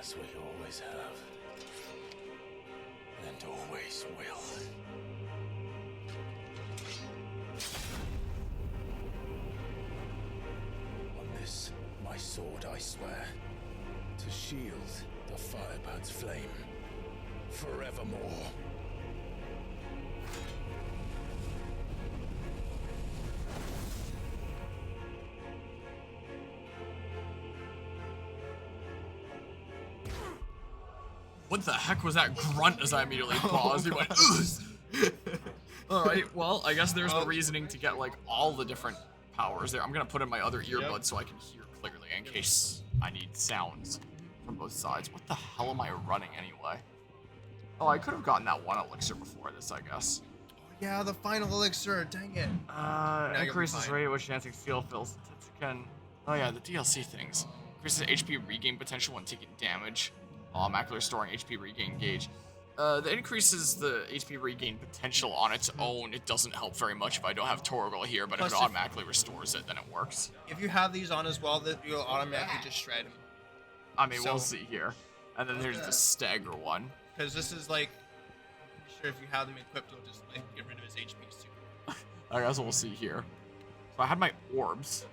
as we always have. And always will. On this, my sword, I swear, to shield the Firebird's flame forevermore. What the heck was that grunt as I immediately paused? He went, ugh! Alright, well, I guess there's the reasoning to get, like, all the different powers there. I'm gonna put in my other earbud so I can hear clearly in case I need sounds from both sides. What the hell am I running anyway? Oh, I could have gotten that one elixir before this, I guess. Yeah, the final elixir, dang it. Increases rate at which dancing steel fills. Oh yeah, the DLC things. Increases HP regain potential when taking damage. Automatically restoring HP regain gauge. That increases the HP regain potential on its own. It doesn't help very much if I don't have Torgal here, but plus if it automatically restores it, then it works. If you have these on as well, that you'll automatically just shred them. I mean, we'll see here. And then there's the stagger one. Because this is like, I'm sure if you have them equipped, you'll just like get rid of his HP too. I guess we'll see here. So I had my orbs.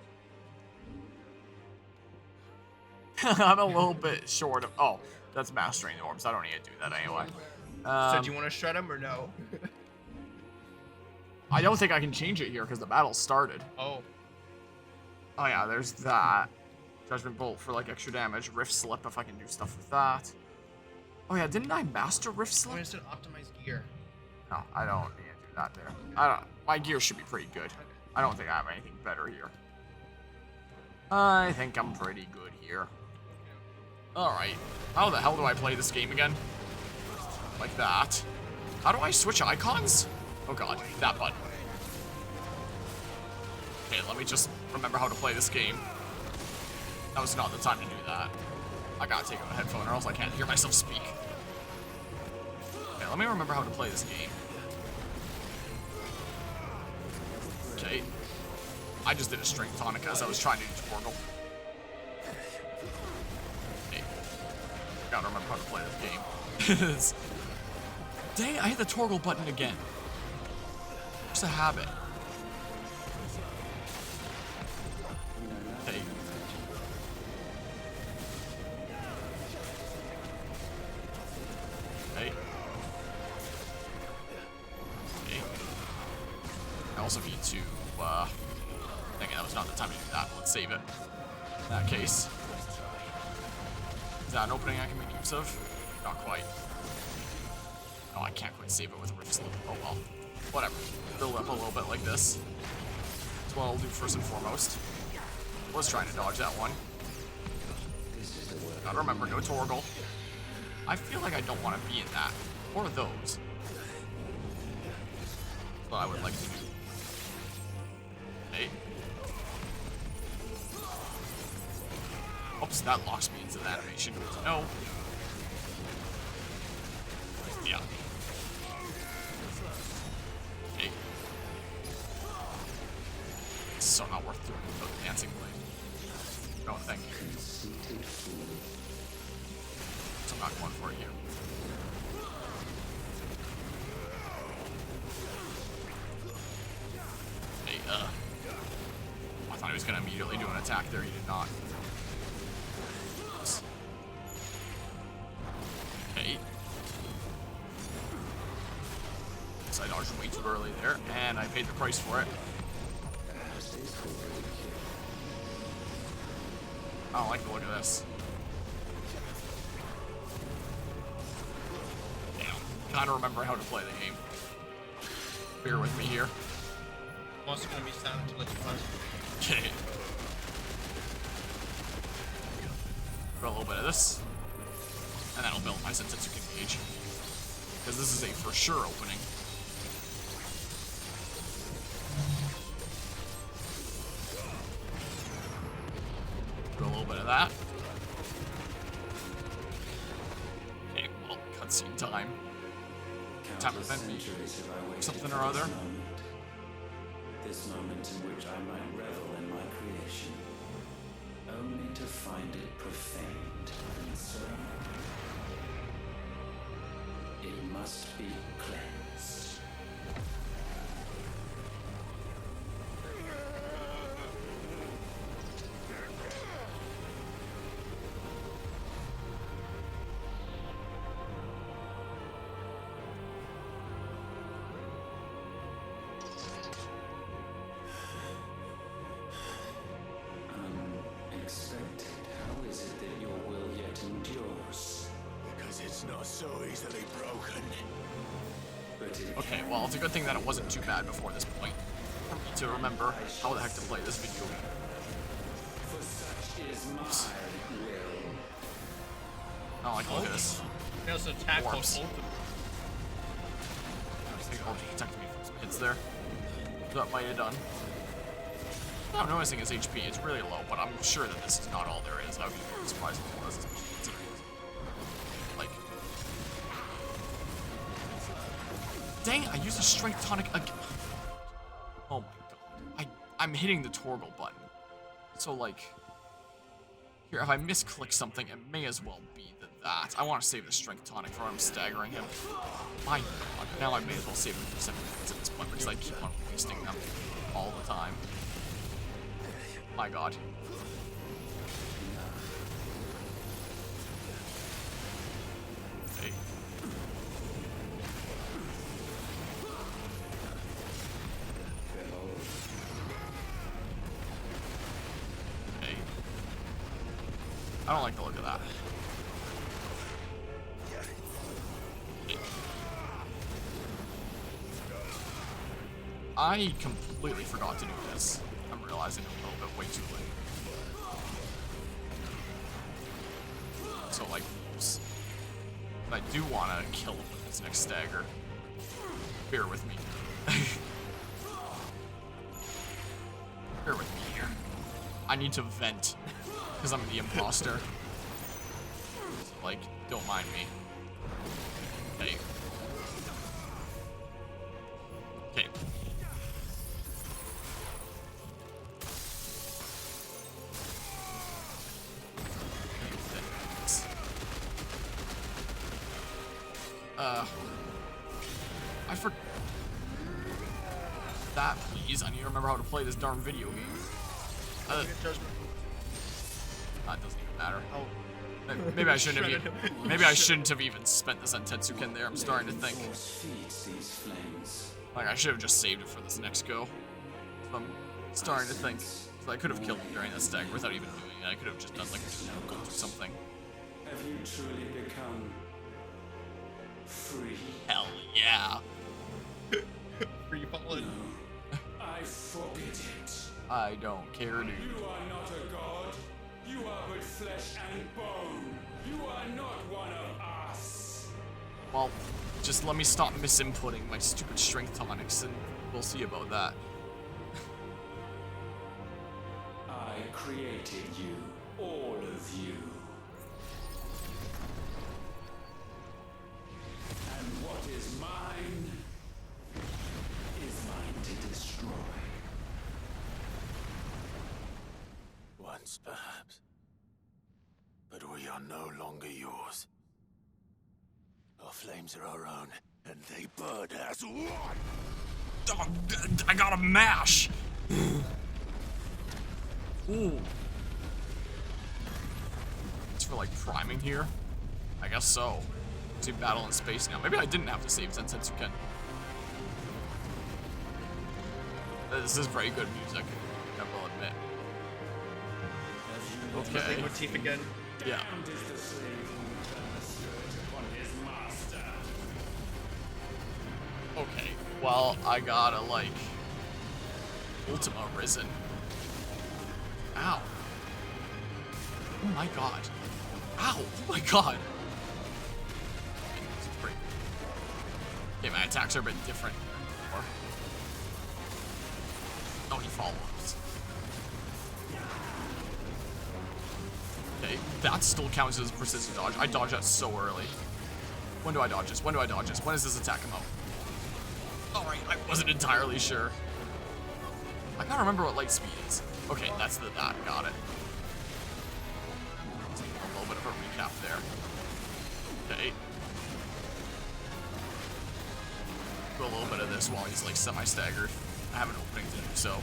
I'm a little bit short of. Oh, that's mastering the orbs. I don't need to do that anyway. So do you want to shred them or no? I don't think I can change it here because the battle started. Oh. Oh yeah, there's that. Judgment Bolt for like extra damage. Rift Slip if I can do stuff with that. Oh yeah, didn't I master Rift Slip? I said optimize gear. No, I don't need to do that there. I don't. My gear should be pretty good. I don't think I have anything better here. I think I'm pretty good here. Alright. How the hell do I play this game again? Like that. How do I switch icons? Oh god, that button. Okay, let me just remember how to play this game. That was not the time to do that. I gotta take out a headphone or else I can't hear myself speak. Okay, let me remember how to play this game. Okay. I just did a strength tonic as I was trying to do Torgal. Okay. Gotta remember how to play this game. Dang, I hit the Torgal button again. It's a habit. Okay. Okay. Okay. I also need to, dang it, that was not the time to do that. Let's save it. In that case. Is that an opening I can make use of? Not quite. Oh, I can't quite save it with a Rift Slip. Oh well. Whatever. Build up a little bit like this. That's what I'll do first and foremost. Was trying to dodge that one. Gotta remember, no Torgal. I feel like I don't want to be in that. Or those. That's what I would like to do. Hey. Oops, that locks me into the animation. No. Yeah. Okay. It's so not worth doing without the dancing blade. No, thank you. So I'm not going for it here. Hey, I thought he was gonna immediately do an attack there, he did not. Okay. So I dodged way too early there, and I paid the price for it. I don't like the look of this. Damn. Kinda remember how to play the game. Bear with me here. I'm also gonna be silent to let you pass. Okay. Put a little bit of this. And that'll build my Sensetsu gauge. Because this is a for sure opening. Do a little bit of that. Okay, well, cutscene time. Time to defend me. Something or other. This moment in which I might revel in my creation, only to find it profaned and so must be cleansed. Unexpected. How is it that your will yet endures? Because it's not so easily broken. But it Okay, well, it's a good thing that it wasn't too bad before this point for me to remember how the heck to play this video game. for such is my will. I don't like to look at this. They also attack both Warps. of them. I think he protected me from some hits there. That might have done. What I'm noticing his HP is really low, but I'm sure that this is not all there is. I would be very surprised if it was. Like, dang, I used a strength tonic again. Oh my god. I'm hitting the toggle button. So like, here, if I misclick something, it may as well be that. I want to save the strength tonic for when I'm staggering him. My god, now I may as well save him for 7 minutes at this point because I keep on wasting them all the time. My god. Okay. Okay. I don't like the look of that. Okay. I completely forgot to do this. I'm realizing a little bit way too late. So, like, oops. But I do want to kill him with this next stagger. Bear with me. Bear with me here. I need to vent, because I'm the imposter. So, like, don't mind me. Okay. Okay. I forgot that, please. I need to remember how to play this darn video game. Get judgment. That doesn't even matter. Oh. Maybe I shouldn't have Shredded even. him. Maybe I shouldn't have even spent this on Tetsuken there. I'm starting to think. Force feeds these flames. Like, I should have just saved it for this next go. So I'm starting to think. So I could have killed him during that stagger without even doing it. I could have just done, like, go do something. Have you truly become free? Hell yeah. Free falling. I forbid it. I don't care, dude. You are not a god. You are but flesh and bone. You are not one of us. Well, just let me stop misinputting my stupid strength tonics and we'll see about that. I created you, all of you. And what is mine is mine to destroy. Once, perhaps. But we are no longer yours. Our flames are our own, and they burn as one! Oh, I got a mash! Ooh. It's for like priming here? I guess so. See battle in space now. Maybe I didn't have to save Sensetsuken. This is very good music, I will admit. Okay. Motif again. Yeah. Damned is the slave who turns the scourge upon his master. Okay. Well, I gotta like Ultima Risen. Ow. Oh my god. Ow. Oh my god. It's pretty. Okay, my attacks are a bit different. Oh, he follows. Okay, that still counts as precision dodge. I dodge that so early. When do I dodge this? When do I dodge this? When does this attack come out? Alright, I wasn't entirely sure. I gotta remember what light speed is. Okay, that's that. Got it. A little bit of a recap there. Okay. do a little bit of this while he's like semi-staggered. I have an opening to do so.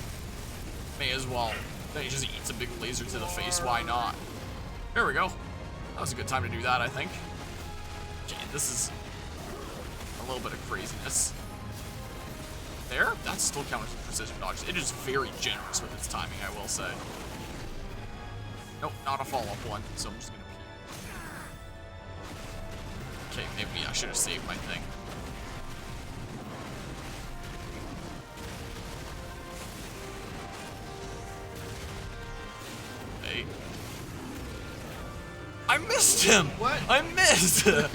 May as well. Then he just eats a big laser to the face. Why not? There we go. That was a good time to do that, I think. Okay, this is a little bit of craziness. There? That's still counted as precision dodge. It is very generous with its timing, I will say. Nope, not a follow-up one, so I'm just gonna pee. Okay, maybe I should have saved my thing. Hey. I missed him! What? I missed! The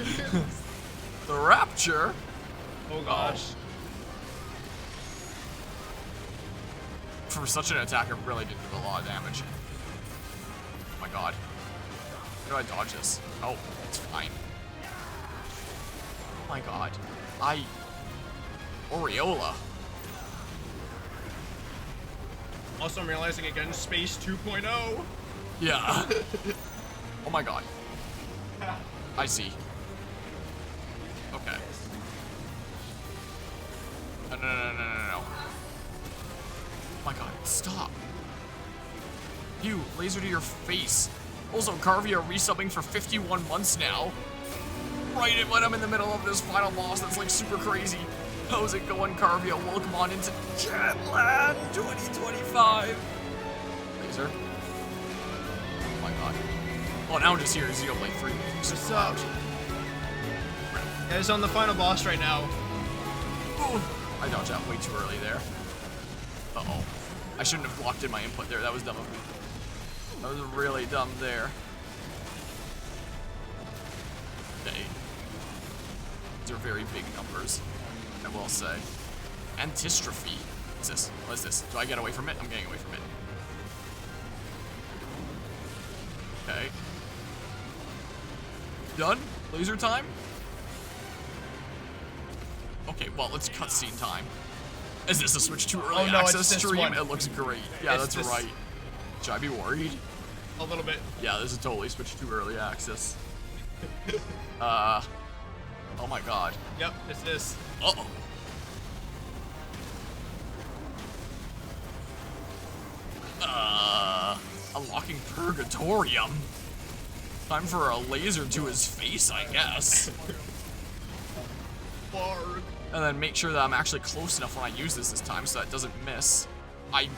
Rapture? Oh gosh. For such an attacker, really did do a lot of damage. Oh my god. How do I dodge this? Oh, it's fine. Oh my god. Aureola. Also, I'm realizing again, Space 2.0. Yeah. Oh my god. I see. Okay. No. Oh my god, stop. You, laser to your face. Also, Carvia resubbing for 51 months now. Right when I'm in the middle of this final boss that's like super crazy. How's it going, Carvia? Welcome on into JanLAN 2025. Laser. Oh my god. Oh, now I'm just here. Xenoblade 3. What's up? Guys, on the final boss right now. Ooh. I dodged out way too early there. Uh-oh. I shouldn't have blocked in my input there. That was dumb of me. That was really dumb there. Okay. These are very big numbers, I will say. Antistrophe. What's this? What is this? Do I get away from it? I'm getting away from it. Okay. Done? Laser time? Okay, well, it's cutscene time. Is this a Switch 2 early access stream? One. It looks great. Yeah, It's that's this. right. Should I be worried? A little bit. Yeah, this is totally Switch 2 early access. Oh my god. Yep, it's this. Uh-oh. Unlocking Purgatorium. Time for a laser to his face, I guess. Barg. And then make sure that I'm actually close enough when I use this time so that it doesn't miss. I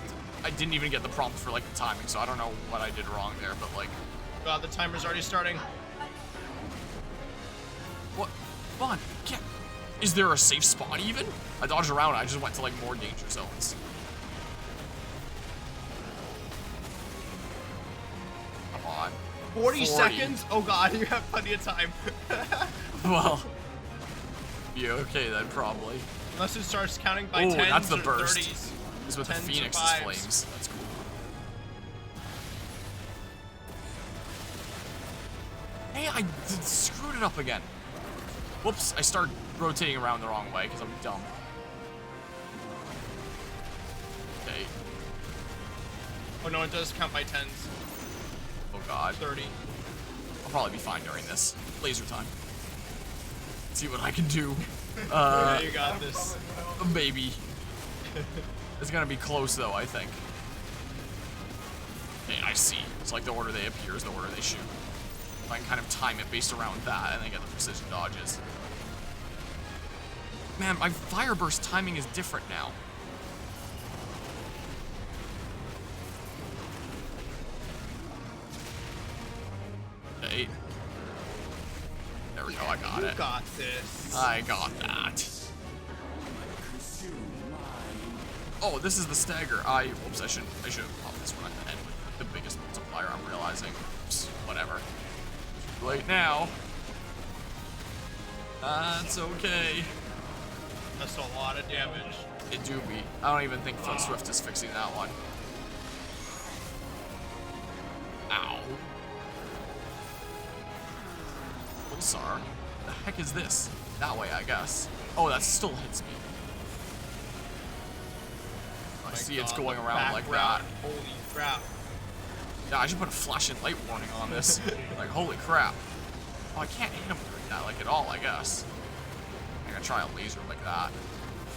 didn't even get the prompt for like the timing, so I don't know what I did wrong there, but like... God, the timer's already starting. What? Come on, get... Is there a safe spot even? I dodged around, I just went to like more danger zones. Come on. 40 seconds? Oh god, you have plenty of time. Well... Yeah, okay then, probably. Unless it starts counting by Oh, 10s that's the or burst. 30s. This is with the 10s or Phoenix's 5s. flames. That's cool. Hey, I screwed it up again. Whoops, I started rotating around the wrong way because I'm dumb. Okay. Oh no, it does count by 10s. Oh god. 30. I'll probably be fine during this. Laser time. See what I can do. Yeah, you got this. Baby. It's gonna be close though, I think. Okay, I see. It's like the order they appear is the order they shoot. I can kind of time it based around that and then get the precision dodges. Man, my fire burst timing is different now. Okay. There we go, I got it. You got this. I got that. Oh, this is the stagger. Whoops, I should have popped this one at the end with the biggest multiplier, I'm realizing. Oops, whatever. Too late now. That's okay. That's a lot of damage. It do be. I don't even think Foot Swift is fixing that one. Ow. Pulsar? The heck is this? That way, I guess. Oh, that still hits me. I see it's going around like that. Holy crap. Yeah, I should put a flashing light warning on this. Like, holy crap. Oh, I can't hit him like that, like, at all, I guess. I'm gonna try a laser like that.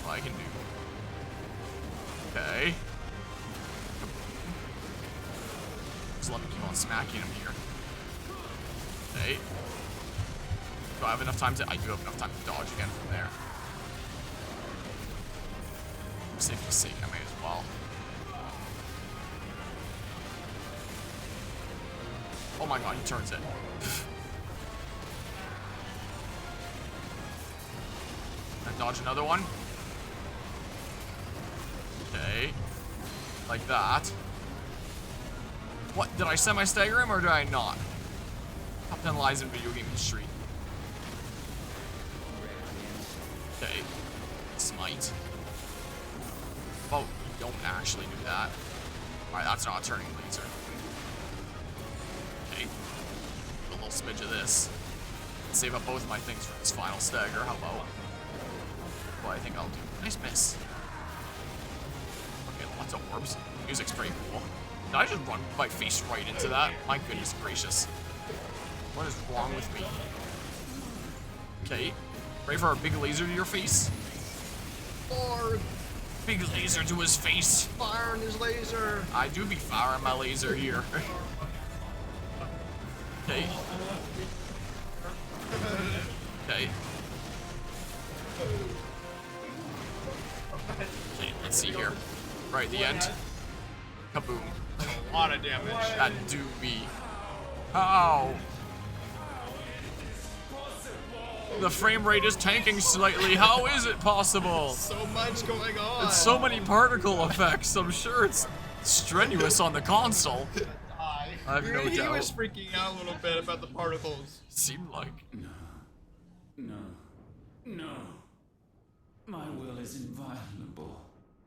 what I can do. Okay. Just let me keep on smacking him here. Okay. Do I have enough time to... I do have enough time to dodge again from there. For safety's sake, I may as well. Oh my god, he turns it. And dodge another one. Okay. Like that. What? Did I semi-stagger him or did I not? Top 10 lies in video game history. Okay. Smite. Oh, you don't actually do that. Alright, that's not a turning laser. Okay. A little smidge of this. Save up both of my things for this final stagger. How about? What I think I'll do. Nice miss. Okay, lots of orbs. Music's pretty cool. Did I just run my face right into that? My goodness gracious. What is wrong with me? Okay. Ready for a big laser to your face? Or big laser to his face. Fire on his laser. I do be firing my laser here. Okay. Okay. Okay, let's see here. Right at the end. Kaboom. A lot of damage. That do be. How? The frame rate is tanking slightly. How is it possible? So much going on. It's so many particle effects. I'm sure it's strenuous on the console. I have no He doubt. was freaking out a little bit about the particles. Seemed like. No. My will is inviolable.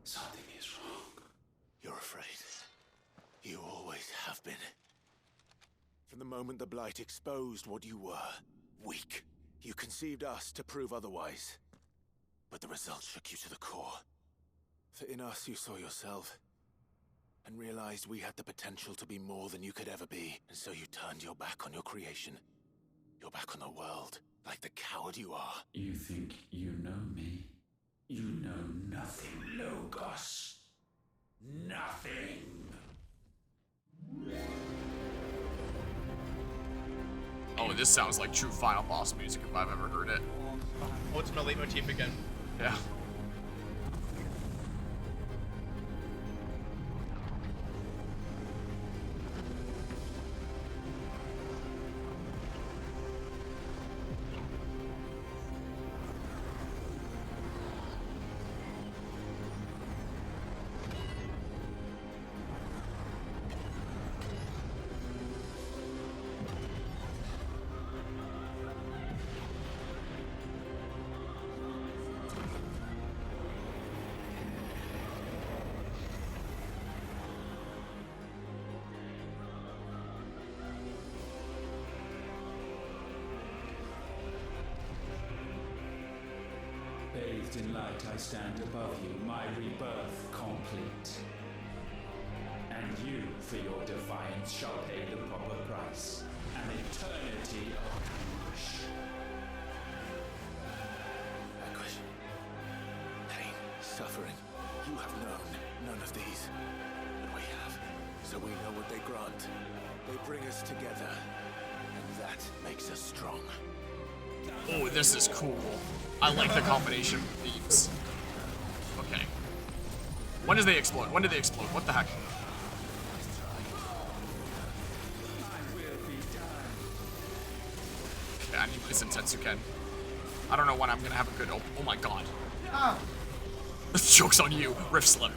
Something is wrong. You're afraid. You always have been. From the moment the Blight exposed what you were, weak, you conceived us to prove otherwise. But the results shook you to the core. For in us you saw yourself, and realized we had the potential to be more than you could ever be. And so you turned your back on your creation. Your back on the world, like the coward you are. You think you know me? You know nothing, Logos. Nothing. Oh, this sounds like true final boss music if I've ever heard it. Ultimate leitmotif again. Yeah. Bathed in light, I stand above you, my rebirth complete. And you, for your defiance, shall pay the proper price. An eternity of anguish. Anguish. Pain. Suffering. You have known none of these. But we have. So we know what they grant. They bring us together. And that makes us strong. Oh, this is cool. I like the combination of themes. Okay. When does they explode? When do they explode? What the heck? Okay, I need this Intensuken. I don't know when I'm gonna have a good. Oh my god. Ah. This joke's on you, Rift Slip.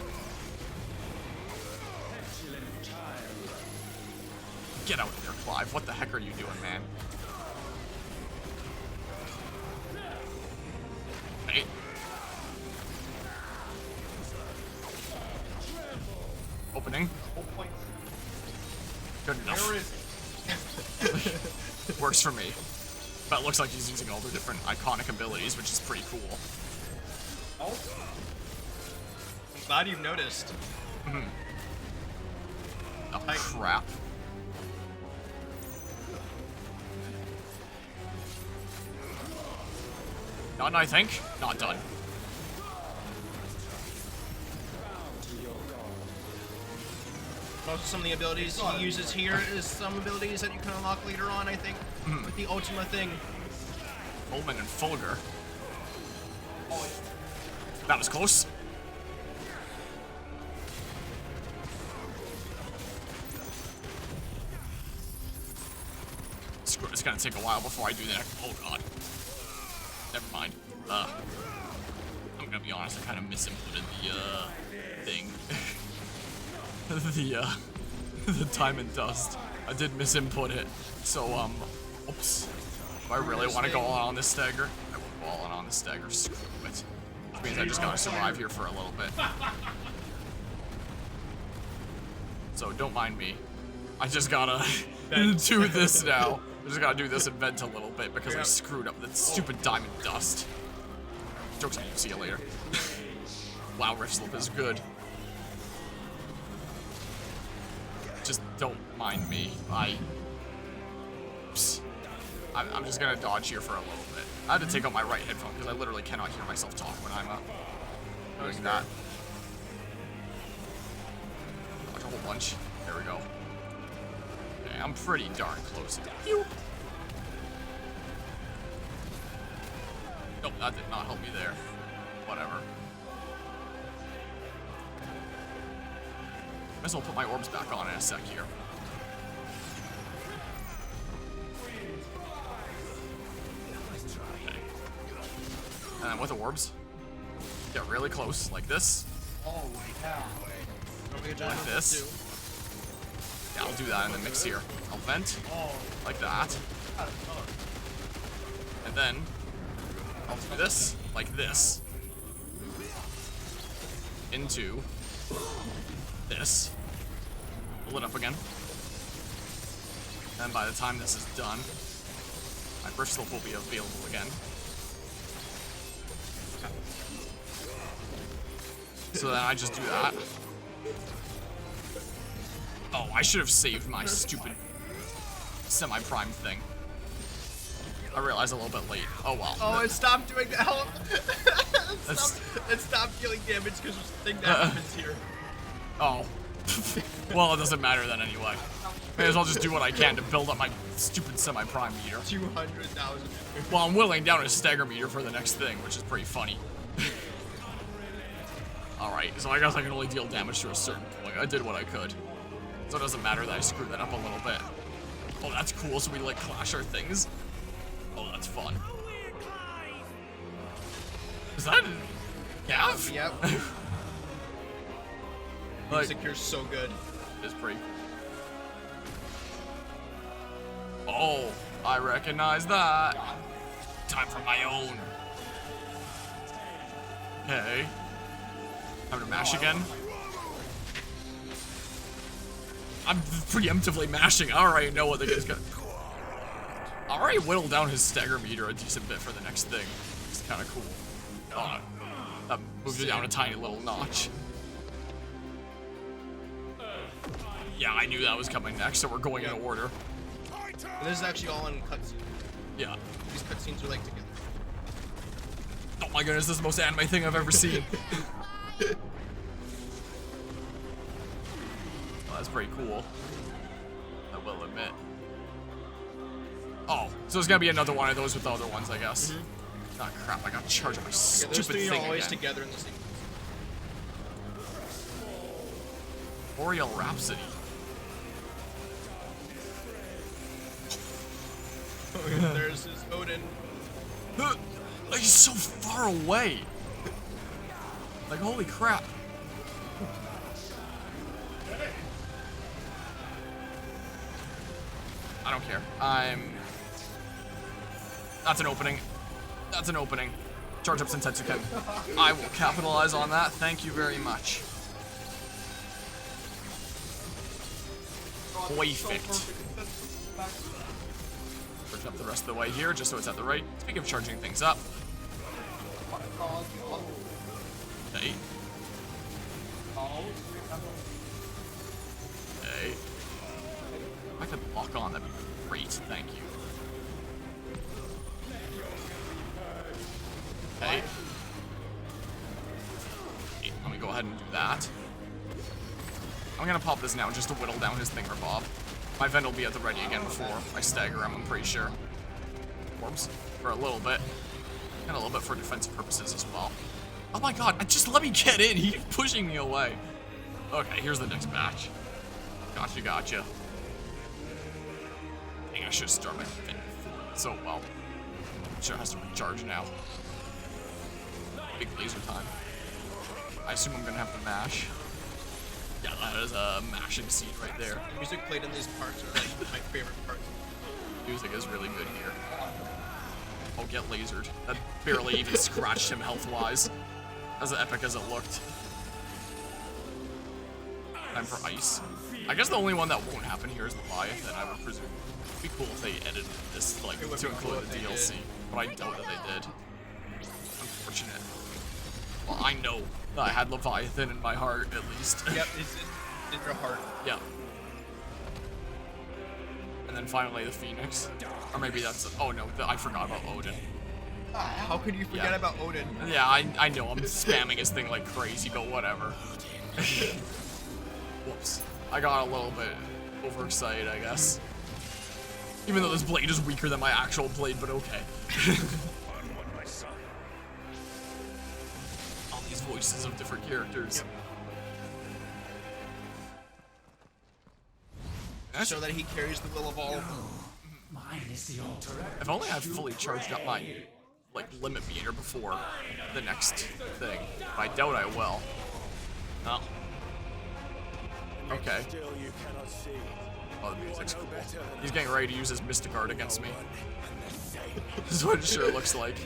Get out of there, Clive. What the heck are you doing, man? Hey. Opening. Good enough. Where is it? Works for me. But it looks like he's using all the different iconic abilities, which is pretty cool. Oh. I'm glad you've noticed. Oh, crap. Done, I think. Not done. Most of some of the abilities he uses here is some abilities that you can unlock later on, I think, with the Ultima thing. Omen and Fulgur. That was close. Screw it, it's gonna take a while before I do that. Oh god. Never mind. I'm gonna be honest, I kind of misinputted the thing. the time and dust. I did misinput it. So, oops. Do I really want to go all out on this stagger? I will go all out on this stagger. Screw it. Which means I just gotta survive here for a little bit. So don't mind me. I just gotta do this now. I just gotta do this and vent a little bit because I screwed up that stupid diamond dust. Joke's on you, see you later. Wow, Rift Slip is good. Just don't mind me. I'm just gonna dodge here for a little bit. I had to take out my right headphone because I literally cannot hear myself talk when I'm doing that. Dodge a whole bunch. There we go. Okay, I'm pretty darn close. Pew. Nope, that did not help me there. Whatever. Might as well put my orbs back on in a sec here. And then with orbs, get really close, like this. Like this. Yeah, I'll do that in the mix here. I'll vent, like that. And then, I'll do this, like this. Into this. Pull it up again. And by the time this is done, my burst slope will be available again. So then I just do that. Oh, I should have saved my stupid semi-prime thing. I realized a little bit late. Oh well. Oh, it stopped doing that. It stopped dealing damage because there's a thing that happens here. Oh. Well, it doesn't matter then anyway. May as well just do what I can to build up my stupid semi-prime meter. 200,000. Well, I'm whittling down a stagger meter for the next thing, which is pretty funny. Alright, so I guess I can only deal damage to a certain point. I did what I could. So it doesn't matter that I screwed that up a little bit. Oh, that's cool, so we like clash our things. Oh, that's fun. Is that Gav? Yep. Like, Music here's so good. It's pretty cool. Oh, I recognize that. Time for my own. Okay. Time to mash again. I'm preemptively mashing. I already know what the guy's got. I already whittled down his stagger meter a decent bit for the next thing. It's kind of cool. That moved it down a tiny little notch. Yeah, I knew that was coming next, so we're going in order. And this is actually all in cutscene. Yeah. These cutscenes are like together. Oh my goodness, this is the most anime thing I've ever seen. Oh, that's pretty cool. I will admit. Oh, so there's gonna be another one of those with the other ones, I guess. Oh crap, I gotta charge up my stupid those three thing are always again. together in the same. Boreal Rhapsody. There's his Odin. Like, he's so far away. Like, holy crap. I don't care. That's an opening. That's an opening. Charge up Sentetsuken. I will capitalize on that. Thank you very much. Perfect. Push up the rest of the way here, just so it's at the right. Speaking of charging things up. Okay. Okay. If I could lock on, that'd be great. Thank you. Okay. Okay, let me go ahead and do that. I'm gonna pop this now just to whittle down his thingamabob. My vent will be at the ready again before I stagger him, I'm pretty sure. Orbs for a little bit. And a little bit for defensive purposes as well. Oh my god, just let me get in. He's pushing me away. Okay, here's the next batch. Gotcha. Dang, I should have started my thing so well. I'm sure it has to recharge now. Big laser time. I assume I'm gonna have to mash. Yeah, that is a mashing scene right there. The music played in these parts are like my favorite parts. Music is really good here. Oh, get lasered. That barely even scratched him health-wise. As epic as it looked. Time for ice. I guess the only one that won't happen here is Leviathan, I would presume. It'd be cool if they edited this, like, to include the DLC. But I doubt that they did. Unfortunate. Well, I know that I had Leviathan in my heart, at least. Yep, it's in your heart. Yeah. And then finally the Phoenix. Or maybe that's... Oh no, I forgot about Odin. How could you forget about Odin? Yeah, I know, I'm spamming his thing like crazy, but whatever. Whoops. I got a little bit overexcited, I guess. Even though this blade is weaker than my actual blade, but okay. All these voices of different characters. Yep. So that he carries the will of all. Mine is the altar. If only I fully charged up my, like, limit meter before the next thing. But I doubt I will. Oh. Okay. Oh, the music's cool. He's getting ready to use his Mystic Art against me. This is what it sure looks like.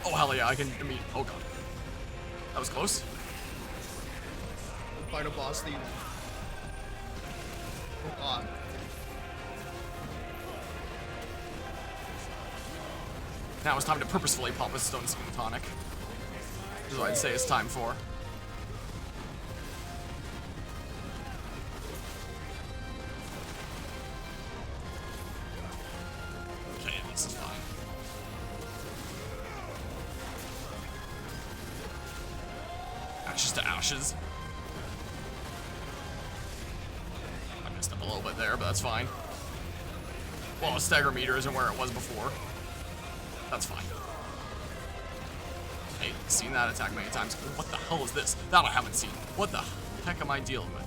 Oh, hell yeah, I can meet. Oh, God. That was close. Final boss theme. Oh, God. Now it's time to purposefully pop a Stone Skin Tonic. This is what I'd say it's time for. Okay, this is fine. Ashes to ashes. I messed up a little bit there, but that's fine. Well, a stagger meter isn't where it was before. That's fine. Hey, seen that attack many times. What the hell is this? That I haven't seen. What the heck am I dealing with?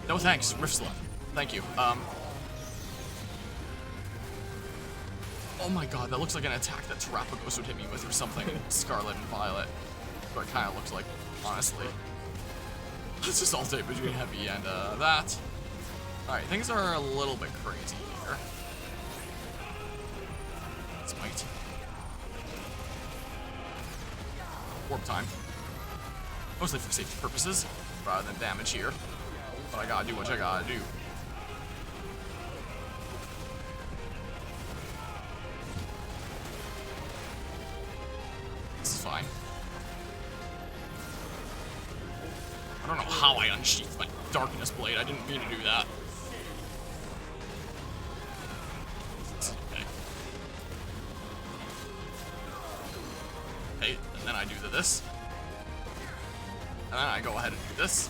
No thanks, Rift Slug. Thank you. Oh my god, that looks like an attack that Terrapagos would hit me with or something. Scarlet and Violet. That's what it kind of looks like, honestly. Let's just alternate between heavy and, that. Alright, things are a little bit crazy here. Smite. Warp time. Mostly for safety purposes, rather than damage here. But I gotta do what I gotta do. This is fine. I don't know how I unsheathed my Darkness Blade. I didn't mean to do that. And then I do this. And then I go ahead and do this.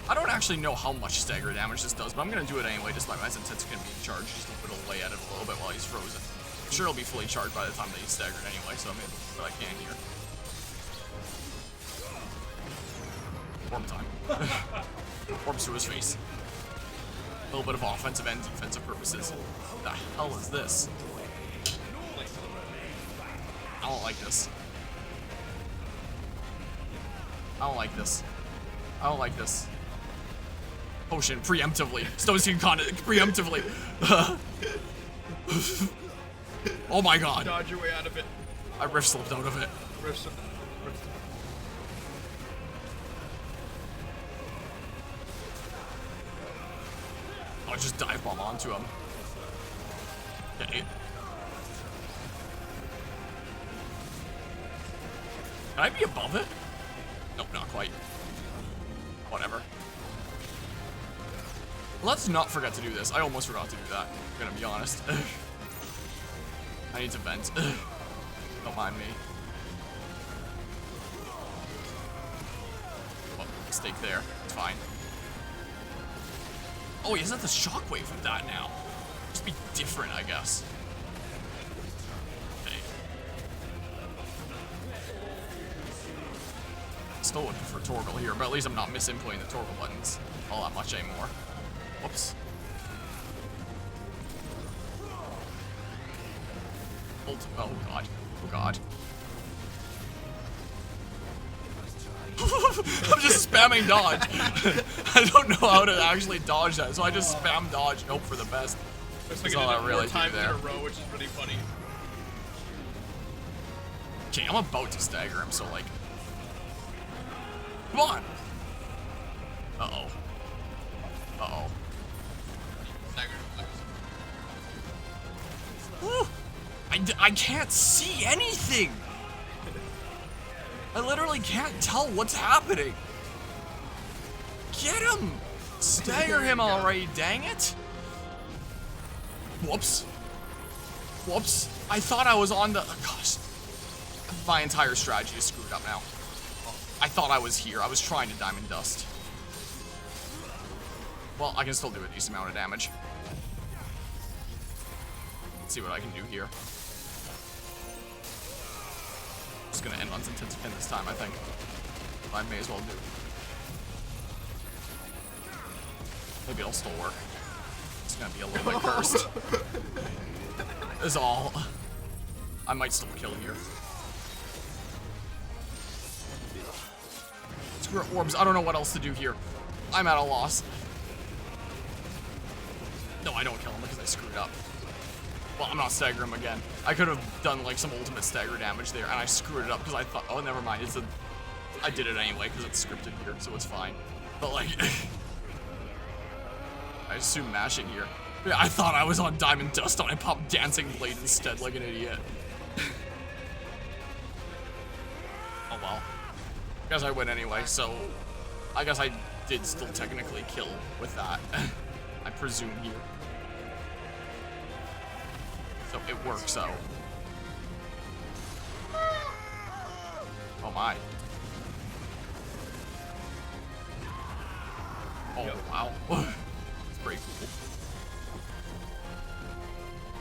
I don't actually know how much stagger damage this does, but I'm going to do it anyway, despite my sense it's going to be in charge, just to whittle away at it a little bit while he's frozen. I'm sure it'll be fully charged by the time that he's staggered anyway, so I'm going to do what I can here. Warp time. Warps to his face. A little bit of offensive and defensive purposes. What the hell is this? I don't like this. I don't like this. I don't like this. Potion, preemptively. Stone Skin Content, preemptively. Oh my god. Dodge your way out of it. I rift slipped out of it. Rift slip. I'll just dive bomb onto him. Okay. Can I be above it? Nope, not quite. Whatever. Let's not forget to do this. I almost forgot to do that. I'm gonna be honest. I need to vent. Don't mind me. mistake there. It's fine. Oh, he hasn't the shockwave with that now. Just be different, I guess. Okay. Still looking for Torgal here, but at least I'm not misinputting the Torgal buttons all that much anymore. Whoops. Oh god. Oh god. I'm just spamming dodge. I don't know how to actually dodge that, so I just spam dodge and hope for the best. That's all I really do there. In a row, which is really funny. Okay, I'm about to stagger him, so like, come on. Uh-oh. Uh-oh. Woo! I can't see anything. I literally can't tell what's happening. Get him! Stagger him already, dang it! Whoops. Whoops. I thought I was on the... Oh, gosh. My entire strategy is screwed up now. I thought I was here. I was trying to Diamond Dust. Well, I can still do a decent amount of damage. Let's see what I can do here. Just gonna end on Intensive this time, I think. I may as well do. Maybe it'll still work. It's gonna be a little bit cursed. Is all. I might still kill here. Screw it, orbs. I don't know what else to do here. I'm at a loss. No, I don't kill him because I screwed up. Well, I'm not staggering him again. I could have done like some ultimate stagger damage there, and I screwed it up because I thought, oh, never mind. It's a, I did it anyway because it's scripted here, so it's fine. But like, I assume mashing here. Yeah, I thought I was on Diamond Dust, and I popped Dancing Blade instead, like an idiot. Oh well. I guess I win anyway, so I guess I did still technically kill with that. I presume here. So it works out. Oh my. Oh wow. It's pretty cool.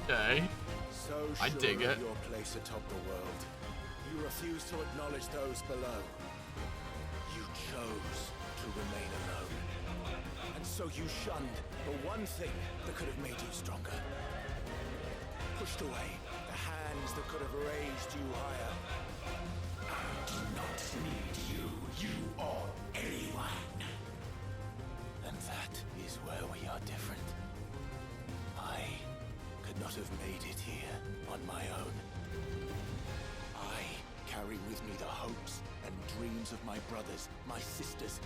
Okay. So I dig it. Your place atop the world. You refuse to acknowledge those below. You chose to remain alone. And so you shunned the one thing that could have made you stronger. Pushed away the hands that could have raised you higher. I do not need you. You or anyone. And that is where we are different. I could not have made it here on my own. I carry with me the hopes and dreams of my brothers, my sisters.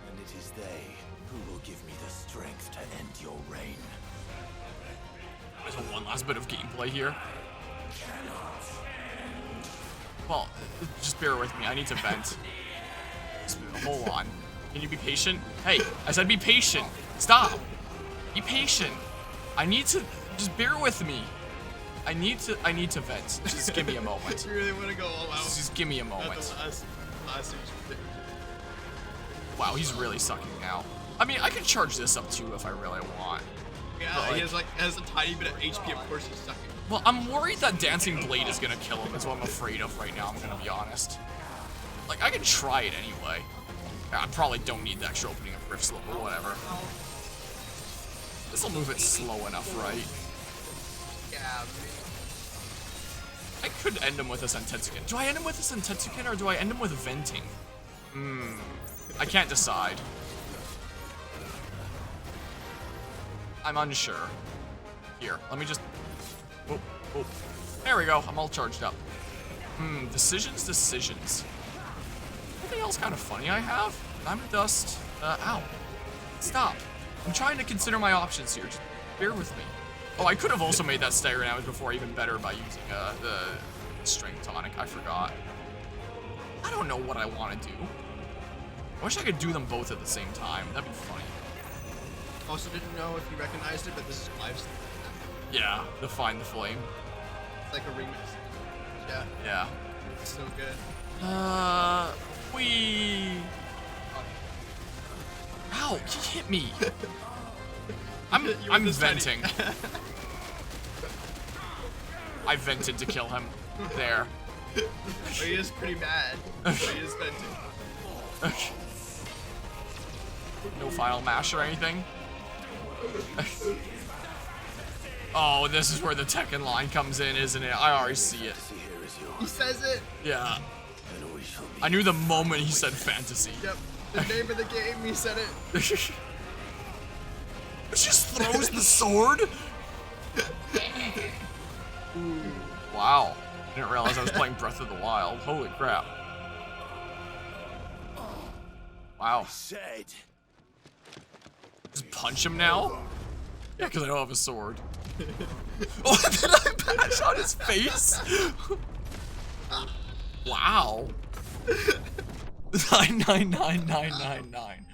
And it is they who will give me the strength to end your reign. There's one last bit of gameplay here. Well, just bear with me. I need to vent. Just hold on. Can you be patient? Hey, I said be patient. Stop. Be patient. I need to. Just bear with me. I need to vent. Just give me a moment. You really want to go all out? Just give me a moment. Last Wow, he's really sucking now. I mean, I could charge this up too if I really want. Yeah, like, he has a tiny bit of HP, of course he's sucking. Well, I'm worried that Dancing Blade is gonna kill him, is what I'm afraid of right now, I'm gonna be honest. Like, I can try it anyway. I probably don't need the extra opening of Rift Slope, but whatever. This'll move it slow enough, right? Yeah. I could end him with a Sentetsuken. Do I end him with a Sentetsuken, or do I end him with venting? I can't decide. I'm unsure. Here, let me just... Oh, oh. There we go, I'm all charged up. Decisions. Anything else kind of funny I have? Diamond Dust. Ow. Stop. I'm trying to consider my options here. Just bear with me. Oh, I could have also made that stagger damage before even better by using the Strength Tonic. I forgot. I don't know what I want to do. I wish I could do them both at the same time. That'd be funny. Also didn't know if you recognized it, but this is live. Yeah, the Find the Flame. It's like a remix. Yeah. Yeah. It's so good. Whee! Ow, he hit me. I'm venting. I vented to kill him. There. But he is pretty mad. He is venting. No final mash or anything. Oh, this is where the Tekken line comes in, isn't it? I already see it. He says it. Yeah. I knew the moment he said fantasy. Yep. The name of the game, he said it. She just throws the sword. Wow. I didn't realize I was playing Breath of the Wild. Holy crap. Wow. Said. Just punch him now? Yeah, because I don't have a sword. Oh, did I bash on his face? Wow. 999999.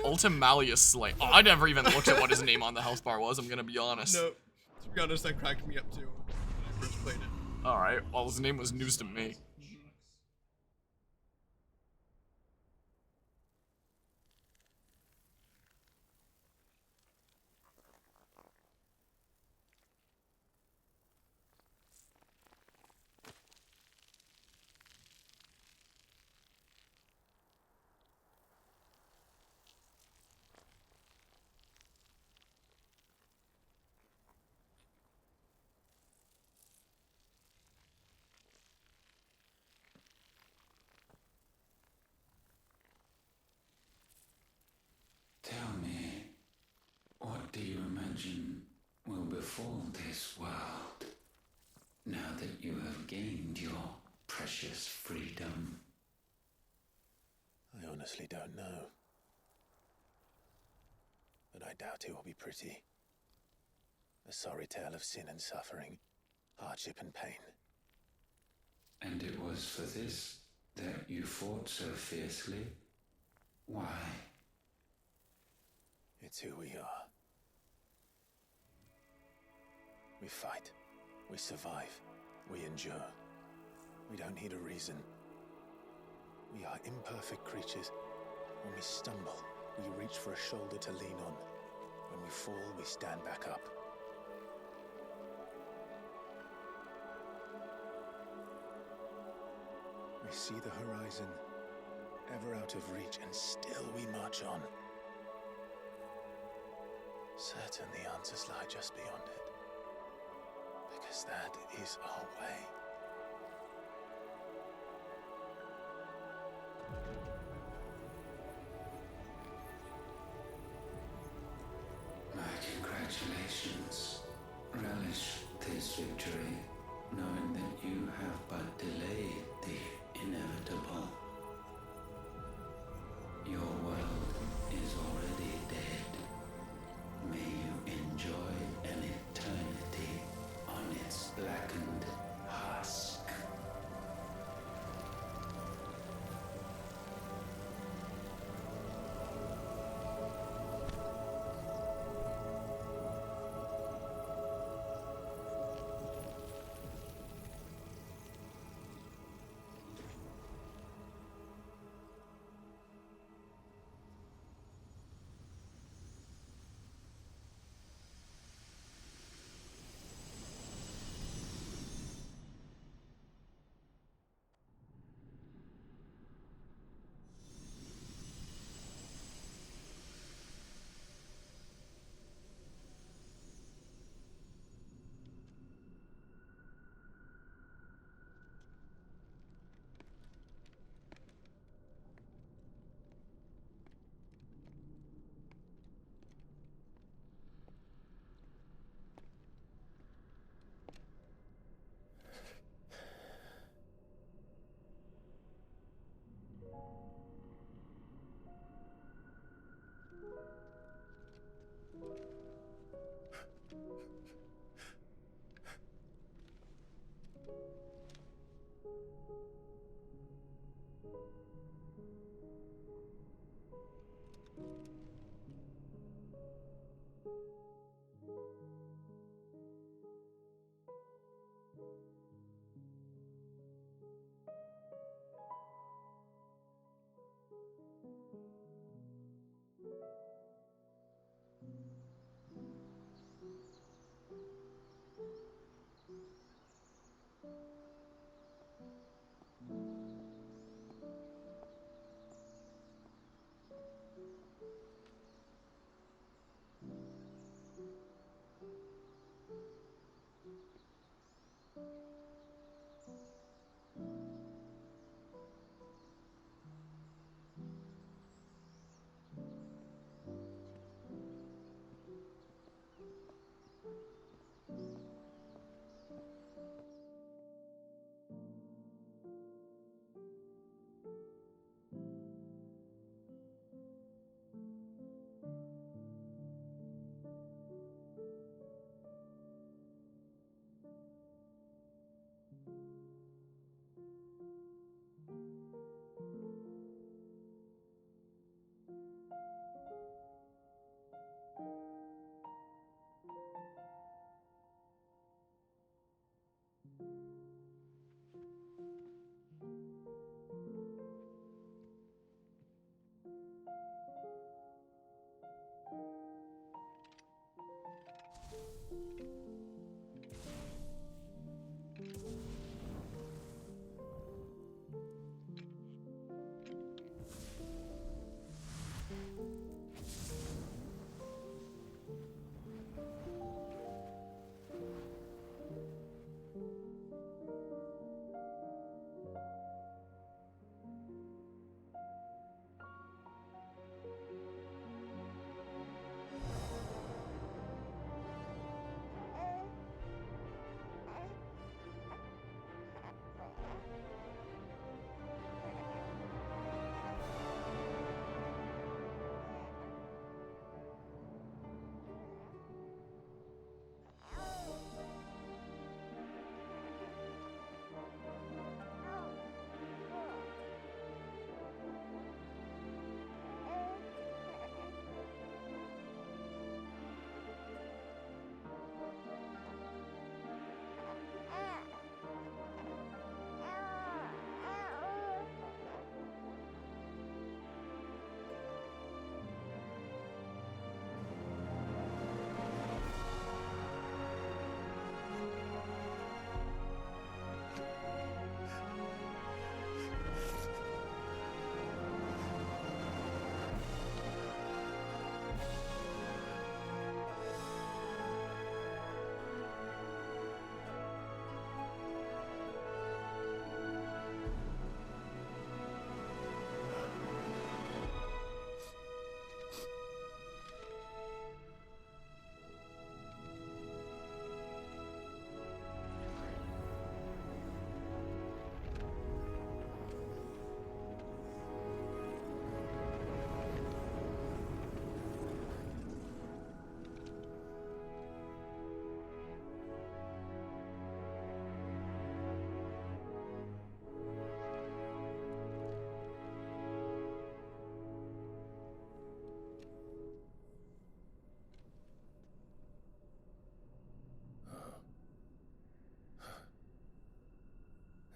Ultimalius Slay. Oh, I never even looked at what his name on the health bar was, I'm gonna be honest. No, to be honest, that cracked me up too when I first played it. Alright, well, his name was news to me. Tell me, what do you imagine will befall this world now that you have gained your precious freedom? I honestly don't know. But I doubt it will be pretty. A sorry tale of sin and suffering, hardship and pain. And it was for this that you fought so fiercely? Why? It's who we are. We fight. We survive. We endure. We don't need a reason. We are imperfect creatures. When we stumble, we reach for a shoulder to lean on. When we fall, we stand back up. We see the horizon, ever out of reach, and still we march on. Certain the answers lie just beyond it. Because that is our way. My congratulations. Relish this victory, knowing that you have but delayed the inevitable. Your world is already dead. May you enjoy an eternity on its blackened high.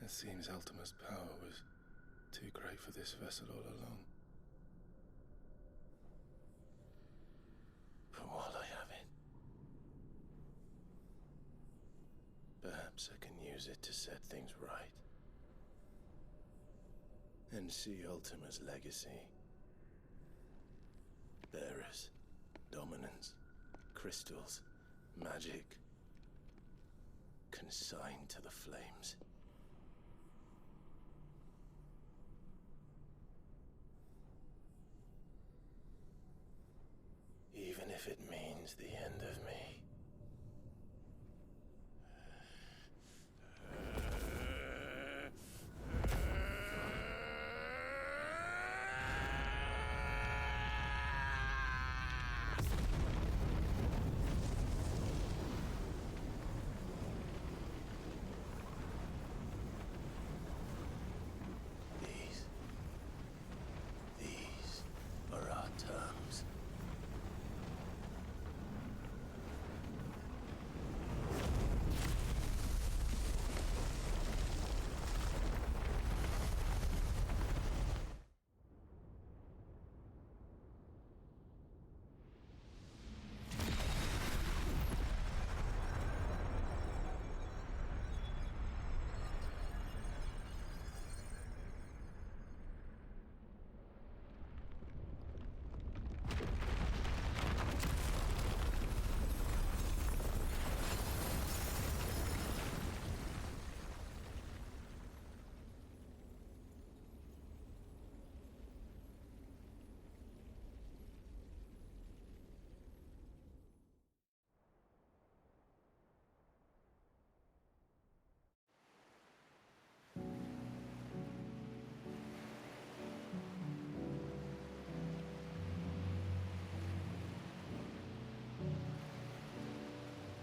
It seems Ultima's power was too great for this vessel all along. But while I have it, perhaps I can use it to set things right. And see Ultima's legacy. Bearers, dominance, crystals, magic, consigned to the flames. Even if it means the end of me. These are our terms.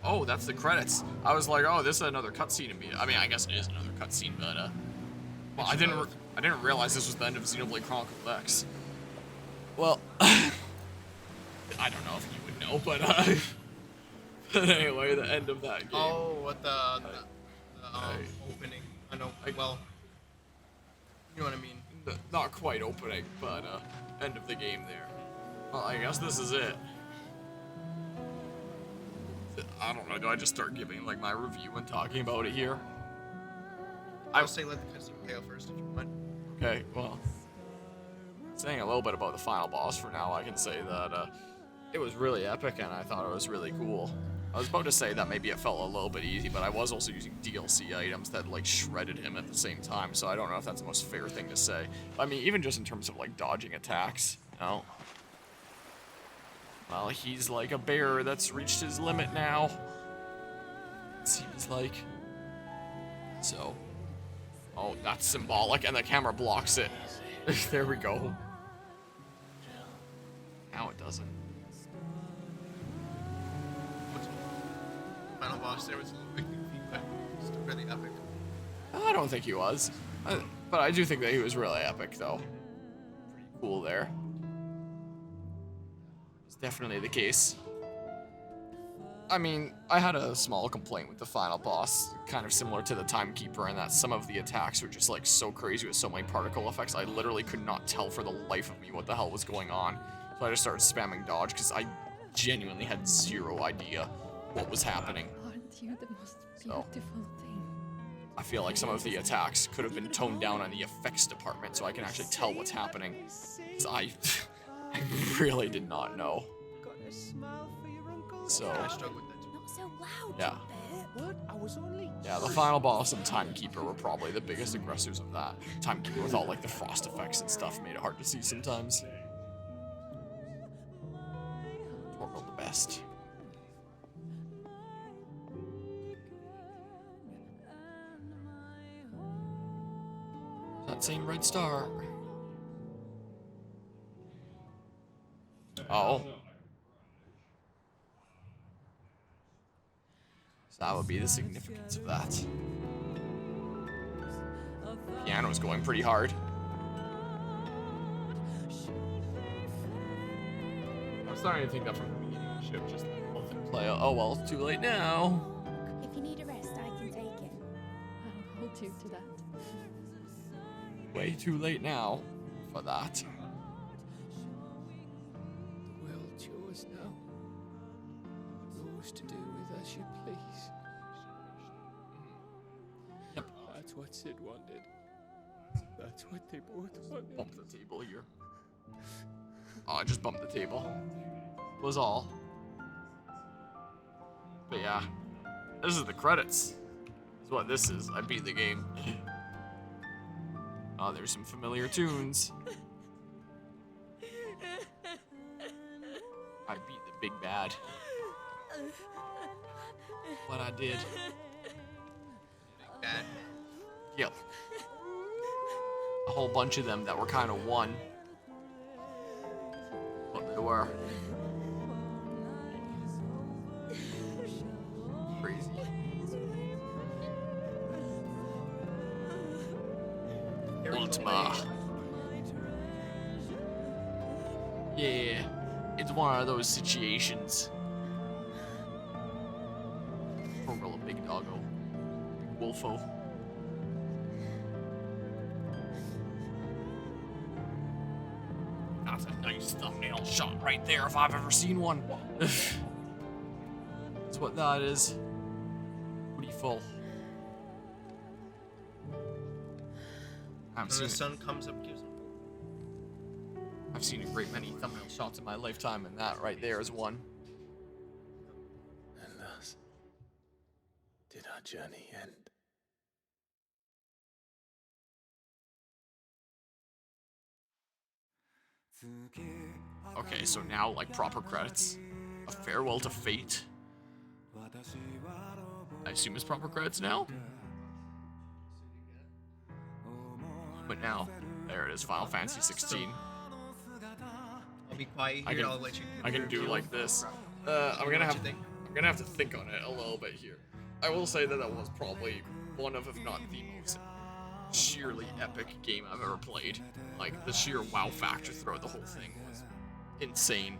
Oh, that's the credits. I was like, oh, this is another cutscene to me. I mean, I guess it is another cutscene, but well, I didn't realize this was the end of Xenoblade Chronicles X. Well, I don't know if you would know, but but anyway, the end of that game. Oh, what the opening? I know. Well, you know what I mean. Not quite opening, but end of the game there. Well, I guess this is it. I don't know. Do I just start giving like my review and talking about it here? I'll say let the cutscene play out first if you want. Okay. Well, saying a little bit about the final boss for now, I can say that it was really epic and I thought it was really cool. I was about to say that maybe it felt a little bit easy, but I was also using DLC items that like shredded him at the same time, so I don't know if that's the most fair thing to say. I mean, even just in terms of like dodging attacks, you know? Well, he's like a bear that's reached his limit now. It seems like. So. Oh, that's symbolic, and the camera blocks it. There we go. Now it doesn't. Final boss there was a little bit goofy, but still really epic. I don't think he was. But I do think that he was really epic, though. Pretty cool there. It's definitely the case. I mean, I had a small complaint with the final boss, kind of similar to the Timekeeper, in that some of the attacks were just like so crazy with so many particle effects, I literally could not tell for the life of me what the hell was going on. So I just started spamming dodge, because I genuinely had zero idea what was happening. Aren't you the most beautiful thing? I feel like some of the attacks could have been toned down on the effects department so I can actually tell what's happening. 'Cause I really did not know. So, I struggled with that too. Not so loud, yeah. Yeah, the final boss and Timekeeper were probably the biggest aggressors of that. Timekeeper with all like the frost effects and stuff made it hard to see sometimes. Torgal the best. That same red star. Oh. So that would be the significance of that. Piano's going pretty hard. I'm starting to think that from the beginning of the ship, just like both in play. Oh well, it's too late now. If you need a rest, I can take it. I'll hold you to that. Way too late now for that. The world's yours now. Yours to do with as you please. Yep. That's what Sid wanted. That's what they both wanted. Bump the table here. Oh, I just bumped the table. Was all. But yeah, this is the credits. This is what this is. I beat the game. Oh, there's some familiar tunes. I beat the big bad. What I did. Big bad. Yep. A whole bunch of them that were kind of one. But they were. Crazy. Ultima. Yeah, it's one of those situations. Poor little big doggo. Wolfo. That's a nice thumbnail shot right there if I've ever seen one. That's what that is. Pretty full. When the sun comes up, gives them. I've seen a great many thumbnail shots in my lifetime, and that right there is one. And thus did our journey end. Okay, so now, like, proper credits. A farewell to fate. I assume it's proper credits now? But now, there it is, Final Fantasy 16. I'll be quiet here. I'll let you. I can do like this. I'm I'm gonna have to think on it a little bit here. I will say that that was probably one of, if not the most sheerly epic game I've ever played. Like, the sheer wow factor throughout the whole thing was insane.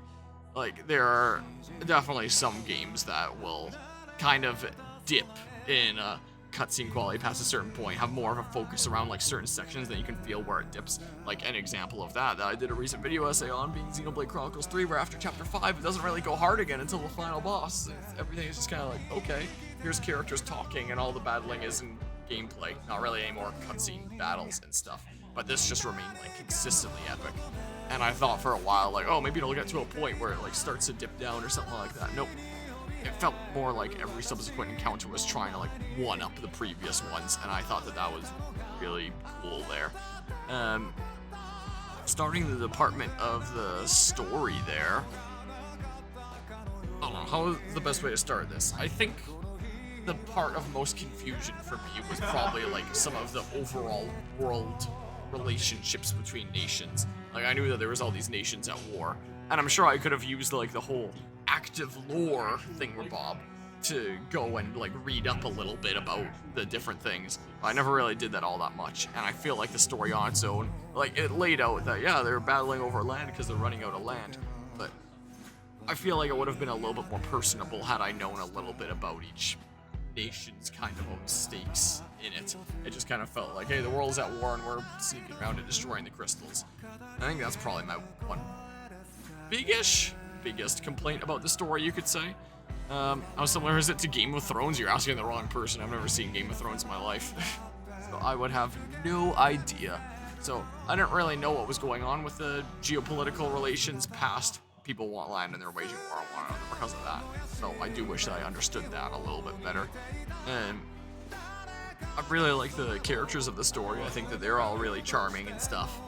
Like, there are definitely some games that will kind of dip in cutscene quality past a certain point, have more of a focus around like certain sections that you can feel where it dips. Like an example of that I did a recent video essay on being Xenoblade Chronicles 3, where after chapter 5 it doesn't really go hard again until the final boss. Everything is just kind of like, okay, here's characters talking and all the battling is in gameplay, not really any more cutscene battles and stuff. But this just remained like consistently epic. And I thought for a while like, oh, maybe it'll get to a point where it like starts to dip down or something like that. Nope. It felt more like every subsequent encounter was trying to like one-up the previous ones, and I thought that that was really cool there. Starting the department of the story there, I don't know, how is the best way to start this? I think the part of most confusion for me was probably like some of the overall world relationships between nations. Like, I knew that there was all these nations at war, and I'm sure I could have used like the whole active lore thingamabob to go and like read up a little bit about the different things. I never really did that all that much, and I feel like the story on its own, like, it laid out that yeah, they're battling over land because they're running out of land, but I feel like it would have been a little bit more personable had I known a little bit about each nation's kind of own stakes in it. It just kind of felt like, hey, the world's at war and we're sneaking around and destroying the crystals. I think that's probably my one biggest complaint about the story, you could say. How similar is it to Game of Thrones? You're asking the wrong person. I've never seen Game of Thrones in my life. So I would have no idea. So I didn't really know what was going on with the geopolitical relations past people want land and they're waging war on one another because of that. So I do wish that I understood that a little bit better. And I really like the characters of the story. I think that they're all really charming and stuff.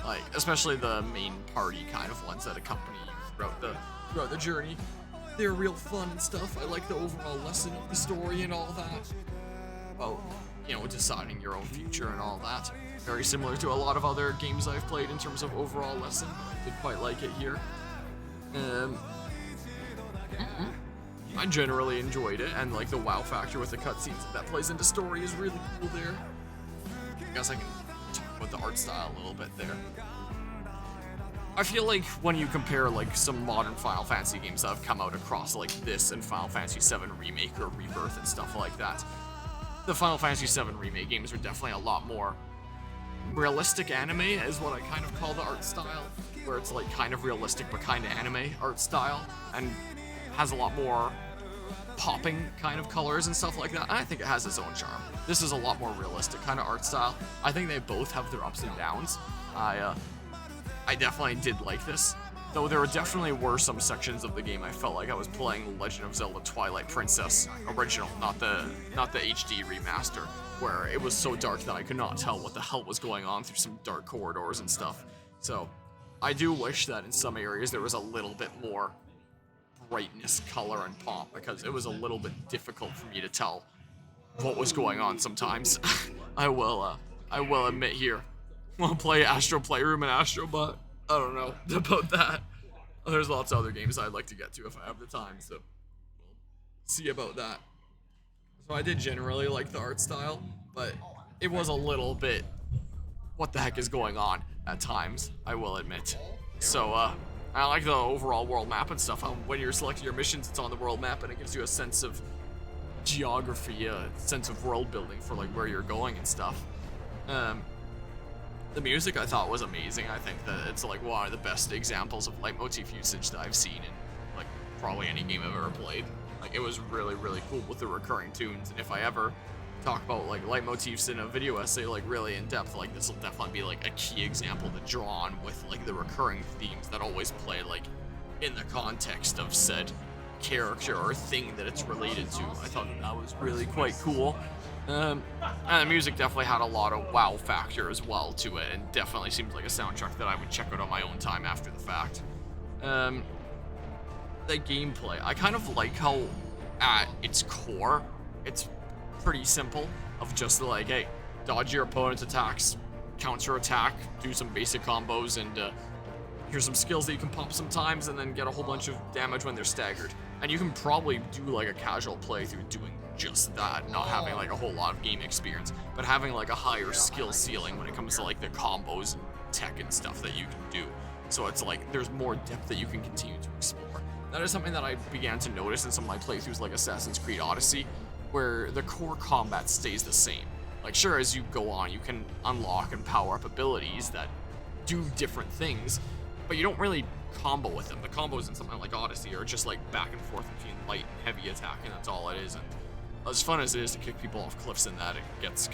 Like, especially the main party kind of ones that accompany you throughout the journey. They're real fun and stuff. I like the overall lesson of the story and all that. About, you know, deciding your own future and all that. Very similar to a lot of other games I've played in terms of overall lesson. I did quite like it here. I generally enjoyed it, and like the wow factor with the cutscenes that plays into story is really cool there. I guess I can talk about the art style a little bit there. I feel like when you compare like some modern Final Fantasy games that have come out across like this and Final Fantasy VII Remake or Rebirth and stuff like that, the Final Fantasy VII Remake games are definitely a lot more realistic anime is what I kind of call the art style, where it's like kind of realistic but kind of anime art style and has a lot more popping kind of colors and stuff like that. And I think it has its own charm. This is a lot more realistic kind of art style. I think they both have their ups and downs. I definitely did like this, though there definitely were some sections of the game I felt like I was playing Legend of Zelda Twilight Princess original, not the HD remaster, where it was so dark that I could not tell what the hell was going on through some dark corridors and stuff. So I do wish that in some areas there was a little bit more brightness, color, and pop, because it was a little bit difficult for me to tell what was going on sometimes. I will admit here. Want to play Astro Playroom and Astro, but I don't know about that. There's lots of other games I'd like to get to if I have the time, so we'll see about that. So I did generally like the art style, but it was a little bit what the heck is going on at times, I will admit. So I like the overall world map and stuff. When you're selecting your missions, it's on the world map and it gives you a sense of geography, a sense of world building for like where you're going and stuff. The music I thought was amazing. I think that it's like one of the best examples of leitmotif usage that I've seen in like probably any game I've ever played. Like, it was really, really cool with the recurring tunes, and if I ever talk about like leitmotifs in a video essay like really in depth, like this will definitely be like a key example to draw on with like the recurring themes that always play like in the context of said character or thing that it's related to. I thought that was really quite cool. And the music definitely had a lot of wow factor as well to it, and definitely seems like a soundtrack that I would check out on my own time after the fact. The gameplay, I kind of like how at its core it's pretty simple, of just like, hey, dodge your opponent's attacks, counter attack, do some basic combos, and here's some skills that you can pop sometimes and then get a whole bunch of damage when they're staggered. And you can probably do like a casual playthrough doing just that, not having like a whole lot of game experience, but having like a higher skill ceiling when it comes to like the combos and tech and stuff that you can do. So it's like there's more depth that you can continue to explore. That is something that I began to notice in some of my playthroughs like Assassin's Creed Odyssey, where the core combat stays the same. Like sure, as you go on, you can unlock and power up abilities that do different things, but you don't really combo with them. The combos in something like Odyssey are just like back and forth between light and heavy attack, and that's all it is. And as fun as it is to kick people off cliffs in that, it gets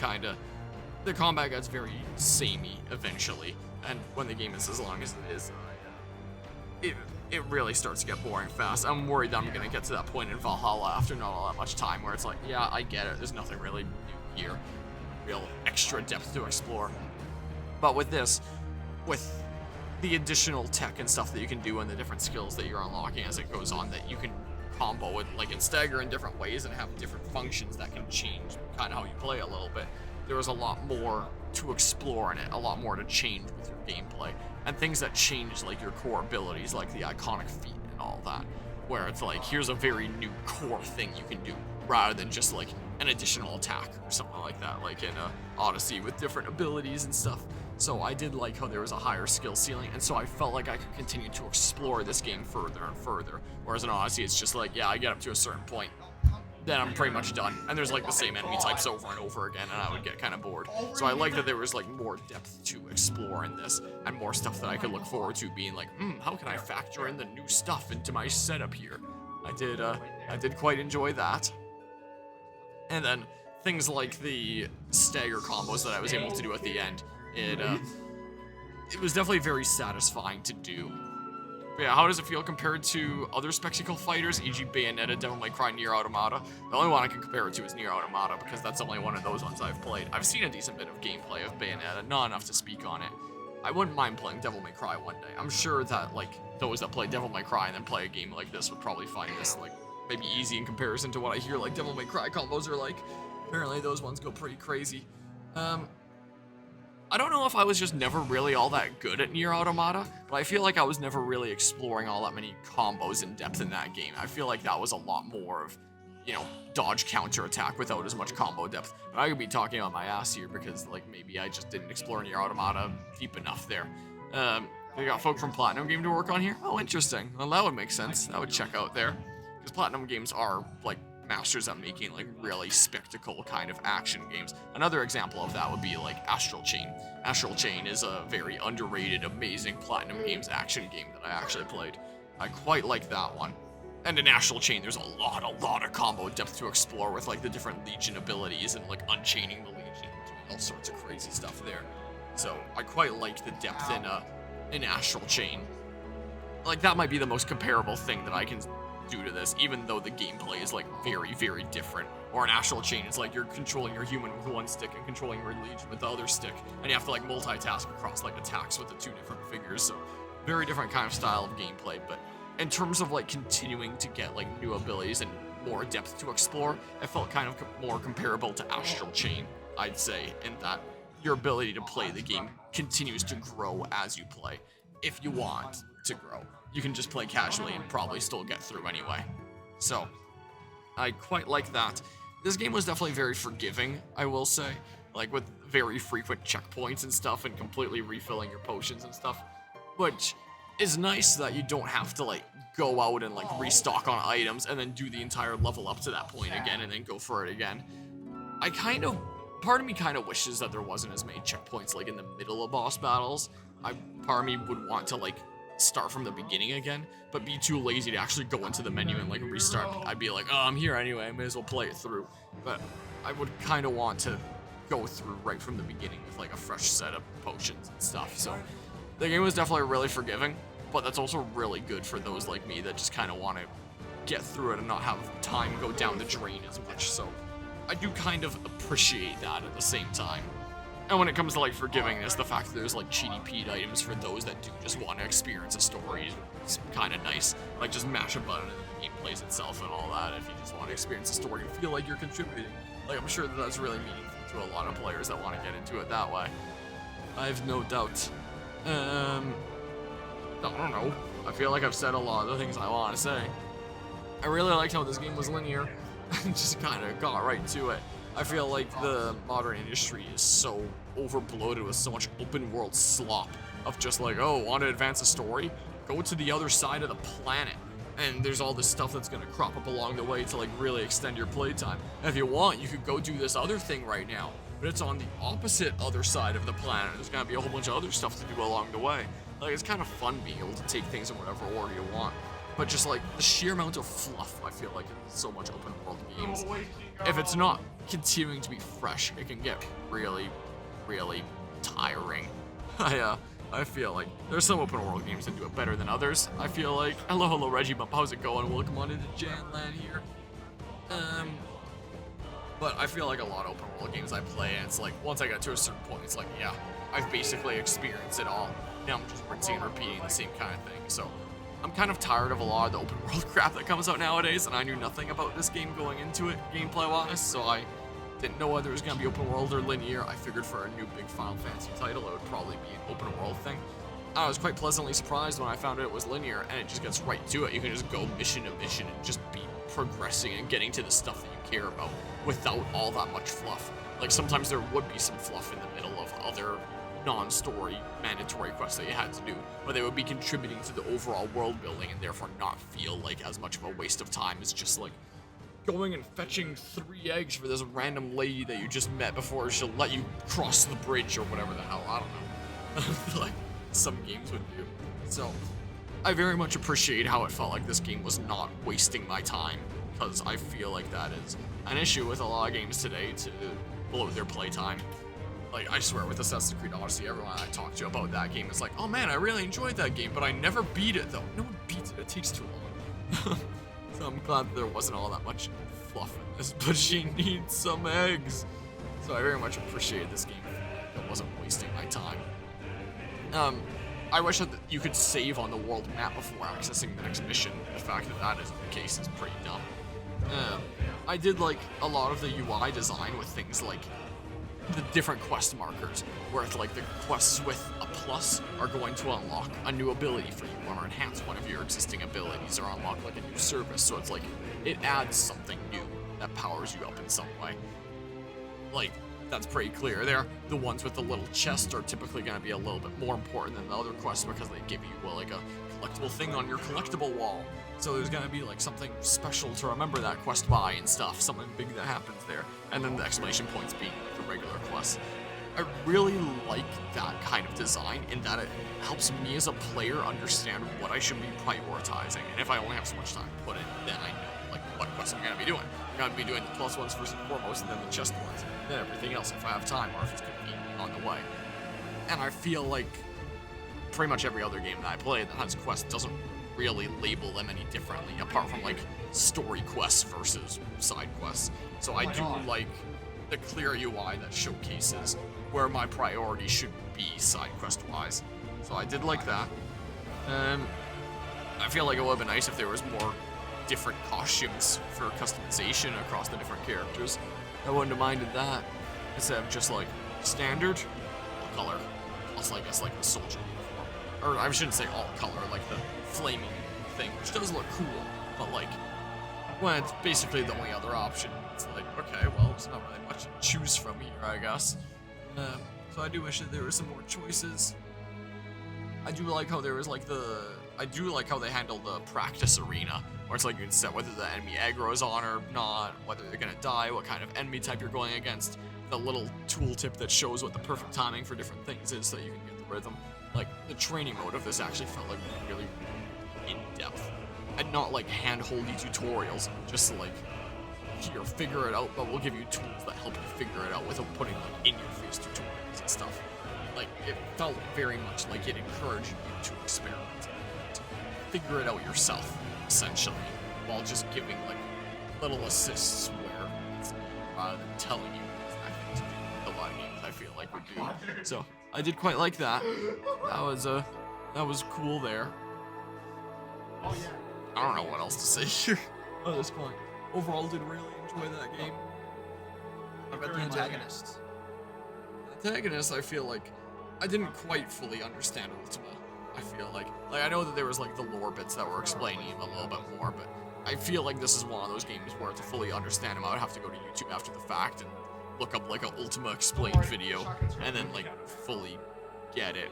the combat gets very samey eventually, and when the game is as long as it is, it really starts to get boring fast. I'm worried that I'm gonna get to that point in Valhalla after not all that much time where it's like, yeah, I get it, there's nothing really new here, real extra depth to explore. But with this, with the additional tech and stuff that you can do and the different skills that you're unlocking as it goes on, that you can combo it like and stagger in different ways and have different functions that can change kind of how you play a little bit. There was a lot more to explore in it, a lot more to change with your gameplay, and things that change like your core abilities, like the iconic feat and all that, where it's like here's a very new core thing you can do rather than just like an additional attack or something like that, like in Odyssey with different abilities and stuff. So I did like how there was a higher skill ceiling, and so I felt like I could continue to explore this game further and further. Whereas in Odyssey, it's just like, yeah, I get up to a certain point, then I'm pretty much done. And there's like the same enemy types over and over again, and I would get kind of bored. So I like that there was like more depth to explore in this, and more stuff that I could look forward to being like, how can I factor in the new stuff into my setup here? I did quite enjoy that. And then things like the stagger combos that I was able to do at the end, it was definitely very satisfying to do. But yeah, how does it feel compared to other spectacle fighters, e.g. Bayonetta, Devil May Cry, Nier Automata? The only one I can compare it to is Nier Automata, because that's only one of those ones I've played. I've seen a decent bit of gameplay of Bayonetta, not enough to speak on it. I wouldn't mind playing Devil May Cry one day. I'm sure that like those that play Devil May Cry and then play a game like this would probably find this like maybe easy in comparison to what I hear like Devil May Cry combos are like. Apparently those ones go pretty crazy. I don't know if I was just never really all that good at Nier Automata, but I feel like I was never really exploring all that many combos in depth in that game. I feel like that was a lot more of, you know, dodge counter attack without as much combo depth. But I could be talking on my ass here because like maybe I just didn't explore Nier Automata deep enough there. They got folk from Platinum Game to work on here? Oh, interesting. Well, that would make sense. That would check out there. Because Platinum Games are like masters at making like really spectacle kind of action games. Another example of that would be like Astral Chain. Astral Chain is a very underrated, amazing Platinum Games action game that I actually played. I quite like that one. And in Astral Chain, there's a lot of combo depth to explore with like the different Legion abilities and like unchaining the Legion, doing all sorts of crazy stuff there. So I quite like the depth in Astral Chain. Like that might be the most comparable thing that I can do to this, even though the gameplay is like very, very different. Or an Astral Chain is like you're controlling your human with one stick and controlling your Legion with the other stick, and you have to like multitask across like attacks with the two different figures. So very different kind of style of gameplay. But in terms of like continuing to get like new abilities and more depth to explore, I felt kind of more comparable to Astral Chain, I'd say, in that your ability to play the game continues to grow as you play. If you want to grow, you can just play casually and probably still get through anyway. So I quite like that. This game was definitely very forgiving, I will say, like with very frequent checkpoints and stuff and completely refilling your potions and stuff, which is nice that you don't have to like go out and like restock on items and then do the entire level up to that point again and then go for it again. Part of me kind of wishes that there wasn't as many checkpoints like in the middle of boss battles. Part of me would want to like start from the beginning again, but be too lazy to actually go into the menu and like restart. I'd be like, oh, I'm here anyway, I may as well play it through. But I would kind of want to go through right from the beginning with like a fresh set of potions and stuff. So the game was definitely really forgiving, but that's also really good for those like me that just kind of want to get through it and not have time go down the drain as much. So I do kind of appreciate that at the same time. And when it comes to like forgivingness, the fact that there's like cheaty Pete items for those that do just want to experience a story is kind of nice. Like just mash a button and the game plays itself and all that if you just want to experience a story and feel like you're contributing. Like I'm sure that that's really meaningful to a lot of players that want to get into it that way. I have no doubt. I don't know. I feel like I've said a lot of the things I want to say. I really liked how this game was linear, and just kind of got right to it. I feel like the modern industry is so overbloated with so much open world slop of just like, oh, want to advance a story? Go to the other side of the planet. And there's all this stuff that's gonna crop up along the way to like really extend your playtime. And if you want, you could go do this other thing right now, but it's on the opposite other side of the planet. There's gonna be a whole bunch of other stuff to do along the way. Like, it's kind of fun being able to take things in whatever order you want. But just like the sheer amount of fluff, I feel like in so much open world games, if it's not continuing to be fresh, it can get really, really tiring. I feel like there's some open world games that do it better than others. I feel like, hello Reggie Bump, how's it going? Welcome on into JanLAN here. But I feel like a lot of open world games I play, and it's like, once I get to a certain point, it's like, yeah, I've basically experienced it all. Now I'm just rinsing and repeating the same kind of thing. So I'm kind of tired of a lot of the open world crap that comes out nowadays, and I knew nothing about this game going into it, gameplay-wise, so I didn't know whether it was going to be open world or linear. I figured for a new big Final Fantasy title, it would probably be an open world thing. I was quite pleasantly surprised when I found out it was linear, and it just gets right to it. You can just go mission to mission and just be progressing and getting to the stuff that you care about without all that much fluff. Like, sometimes there would be some fluff in the middle of other non-story mandatory quests that you had to do, but they would be contributing to the overall world building and therefore not feel like as much of a waste of time as just like going and fetching 3 eggs for this random lady that you just met before she'll let you cross the bridge or whatever the hell, I don't know. Like some games would do. So I very much appreciate how it felt like this game was not wasting my time, because I feel like that is an issue with a lot of games today, to bloat their playtime. Like, I swear, with Assassin's Creed Odyssey, everyone I talk to about that game is like, oh man, I really enjoyed that game, but I never beat it though. No one beats it, it takes too long. So I'm glad that there wasn't all that much fluff in this, but she needs some eggs. So I very much appreciate this game that wasn't wasting my time. I wish that you could save on the world map before accessing the next mission. The fact that that isn't the case is pretty dumb. I did like a lot of the UI design with things like the different quest markers, where it's like the quests with a plus are going to unlock a new ability for you, or enhance one of your existing abilities, or unlock like a new service. So it's like, it adds something new that powers you up in some way. Like, that's pretty clear there. The ones with the little chest are typically going to be a little bit more important than the other quests, because they give you, well, like a collectible thing on your collectible wall. So there's going to be like something special to remember that quest by and stuff, something big that happens there. And then the exclamation points being like the regular quests. I really like that kind of design, in that it helps me as a player understand what I should be prioritizing. And if I only have so much time to put in, then I know like what quests I'm going to be doing. I'm going to be doing the plus ones first and foremost, and then the chest ones, then everything else if I have time, or if it's convenient on the way. And I feel like pretty much every other game that I play that has quests doesn't really label them any differently, apart from like story quests versus side quests. So I do like the clear UI that showcases where my priority should be side quest wise. So I did like that. I feel like it would have been nice if there was more different costumes for customization across the different characters. I wouldn't have minded that, instead of just like standard all color, plus I guess like the soldier uniform, or I shouldn't say all color, like the flaming thing, which does look cool, but like when it's basically the only other option, it's like, okay, well, there's not really much to choose from here, I guess. So I do wish that there were some more choices. I do like how there was like I do like how they handle the practice arena, where it's like you can set whether the enemy aggro is on or not, whether they're gonna die, what kind of enemy type you're going against, the little tooltip that shows what the perfect timing for different things is so that you can get the rhythm. Like, the training mode of this actually felt like really in-depth, and not like hand-holdy tutorials, just like, here, figure it out, but we'll give you tools that help you figure it out without putting like in-your-face tutorials and stuff. Like, it felt very much like it encouraged you to experiment, to figure it out yourself, essentially, while just giving like little assists where it's rather than telling you exactly to do, like a lot of games I feel like would do. So I did quite like that. That was cool there. I don't know what else to say here at this point. Overall, did really enjoy that game. What about the antagonists? Antagonist, I feel like I didn't quite fully understand Ultima. I feel like I know that there was like the lore bits that were explaining him a little bit more, but I feel like this is one of those games where to fully understand him, I would have to go to YouTube after the fact and look up like an Ultima explained video and then like fully get it.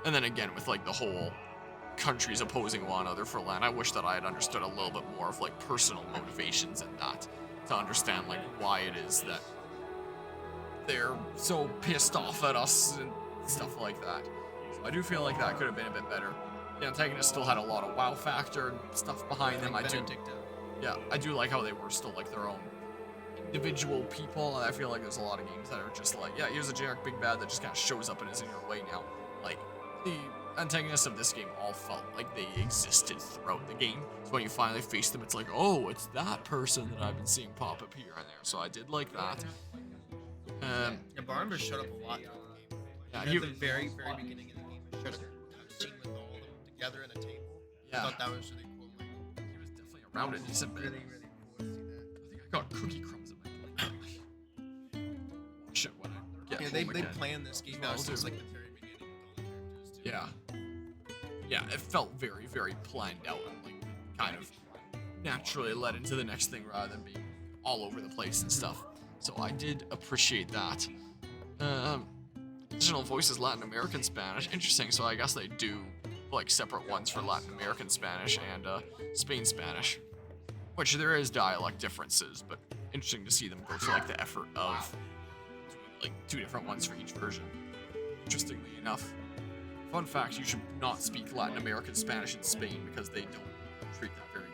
And then again with like the whole countries opposing one another for land, I wish that I had understood a little bit more of like personal motivations in that to understand like why it is that they're so pissed off at us and stuff like that. So I do feel like that could have been a bit better. The antagonists still had a lot of wow factor and stuff behind them. I do like how they were still like their own individual people, and I feel like there's a lot of games that are just like, yeah, here's a generic big bad that just kind of shows up and is in your way now. Like, the antagonists of this game all felt like they existed throughout the game. So when you finally face them, it's like, oh, it's that person that I've been seeing pop up here and there. So I did like that. Yeah, Barnabas showed up a lot throughout the game. Yeah, At the very, very beginning of the game, I showed up a scene with all of them together at a table. Yeah. I thought that was really cool. Like, he was definitely around a decent bit. really, really cool to see that. I think I got cookie crumbs in my plate. Watch it when I get Yeah, home they again. planned this game Well, out since dude. like the very beginning with all the characters too. Yeah. Yeah, it felt very, very planned out and like kind of naturally led into the next thing rather than being all over the place and stuff. So I did appreciate that. Additional voices Latin American Spanish. Interesting, so I guess they do like separate ones for Latin American Spanish and Spain Spanish. Which there is dialect differences, but interesting to see them go to like the effort of doing like 2 different ones for each version. Interestingly enough. Fun fact, you should not speak Latin American Spanish in Spain because they don't treat that very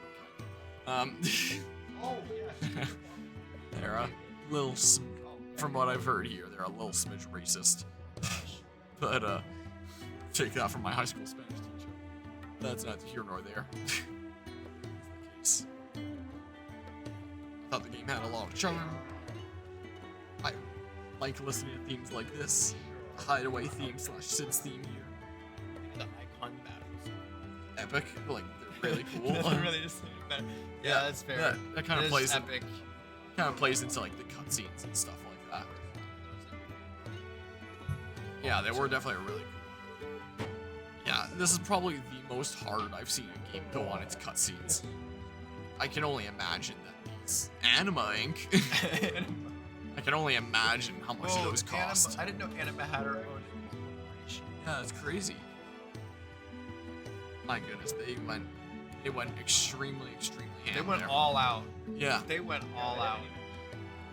well. They're a little, from what I've heard here, they're a little smidge racist. But, take that from my high school Spanish teacher. That's not here nor there. That's the case. I thought the game had a lot of charm. I like listening to themes like this. Hideaway theme / Sid's theme here. The icon battles. Epic, like they're really cool. They're really just yeah, that's fair. Yeah, that kind It of is plays epic. into like the cutscenes and stuff like that. Yeah, they were definitely really cool. Yeah, this is probably the most hard I've seen a game go on its cutscenes. I can only imagine that these Anima Inc. I can only imagine how much those cost. I didn't know Anima had her own corporation. Yeah, it's crazy. My goodness, they went extremely They ham went there. all out. Yeah, They went all out.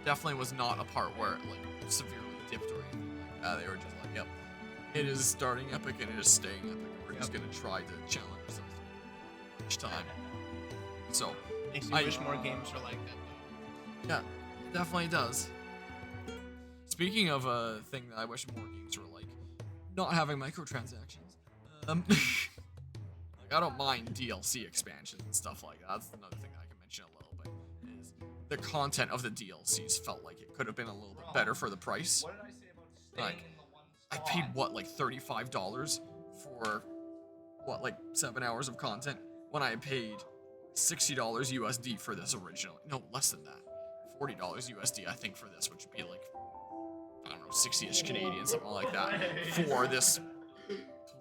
definitely was not a part where it like severely dipped or anything like that. They were just like, yep, it is starting epic and it is staying epic. We're just gonna try to challenge ourselves each time. So Makes me wish more games were like that though. yeah, it definitely does. Speaking of a thing that I wish more games were like, not having microtransactions. Like I don't mind DLC expansions and stuff like that. That's another thing that I can mention a little bit. Is the content of the DLCs felt like it could have been a little bit better for the price. Like I paid what, like $35 for what, like 7 hours of content when I paid $60 USD for this original. No, less than that. $40 USD I think for this, which would be like, I don't know, 60-ish Canadian, something like that, for this,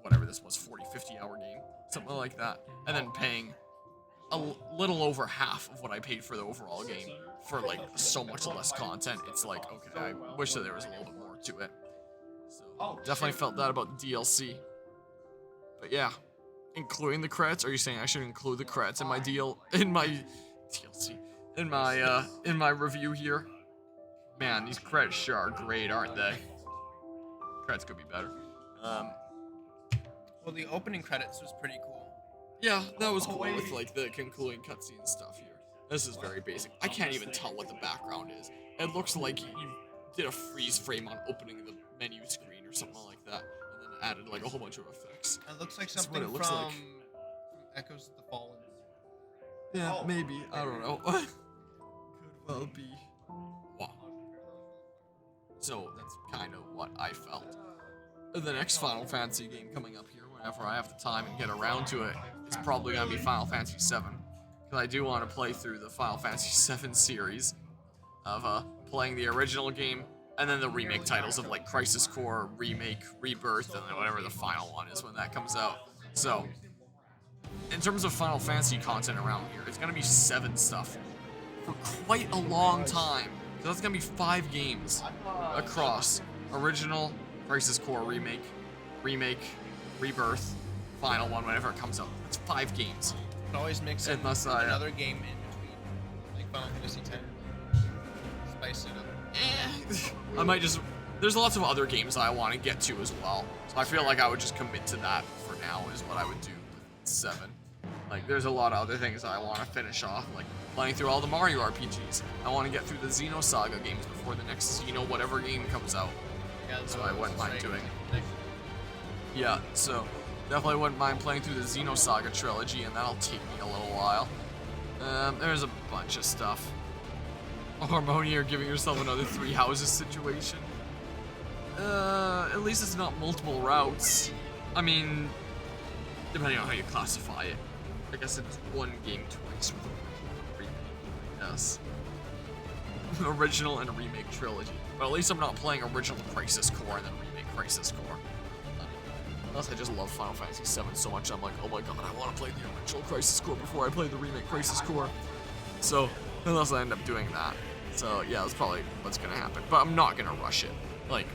whatever this was, 40, 50-hour game, something like that, and then paying a little over half of what I paid for the overall game for like so much less content. It's like, okay, I wish that there was a little bit more to it. So definitely felt that about the DLC. But yeah, including the credits. Are you saying I should include the credits in my DLC, in my review here? Man, these credits sure are great, aren't they? Credits could be better. Well, the opening credits was pretty cool. Yeah, that was cool with like the concluding cutscene stuff here. This is very basic. I can't even tell what the background is. It looks like you did a freeze frame on opening the menu screen or something like that, and then added like a whole bunch of effects. It looks like That's what something it looks from like. Echoes of the Fallen. Yeah, maybe. I don't know. Could well be. Wow. So that's kind of what I felt. The next Final Fantasy game coming up here, whenever I have the time and get around to it, is probably going to be Final Fantasy VII. Because I do want to play through the Final Fantasy VII series of playing the original game and then the remake titles of like Crisis Core, Remake, Rebirth, and then whatever the final one is when that comes out. So, in terms of Final Fantasy content around here, it's gonna be 7 stuff for quite a long time. So that's gonna be 5 games across original, Crisis Core remake, Rebirth, final one whenever it comes out. It's 5 games. You can always mix in Unless I, another game in between, like Final Fantasy X. Spice it up. I might just. There's lots of other games that I want to get to as well. So I feel like I would just commit to that for now, is what I would do with 7. Like, there's a lot of other things I want to finish off, like playing through all the Mario RPGs. I want to get through the Xenosaga games before the next Xeno whatever game comes out. Yeah, So I wouldn't mind right. doing. Yeah, so definitely wouldn't mind playing through the Xenosaga trilogy, and that'll take me a little while. There's a bunch of stuff. Harmonia giving yourself another 3 houses situation. At least it's not multiple routes. I mean, depending on how you classify it. I guess it's one game twice with a remake. Yes. Original and a remake trilogy. But at least I'm not playing original Crisis Core and then remake Crisis Core. Unless I just love Final Fantasy VII so much, I'm like, oh my god, I want to play the original Crisis Core before I play the remake Crisis Core. So, unless I end up doing that. So, yeah, that's probably what's gonna happen. But I'm not gonna rush it. Like,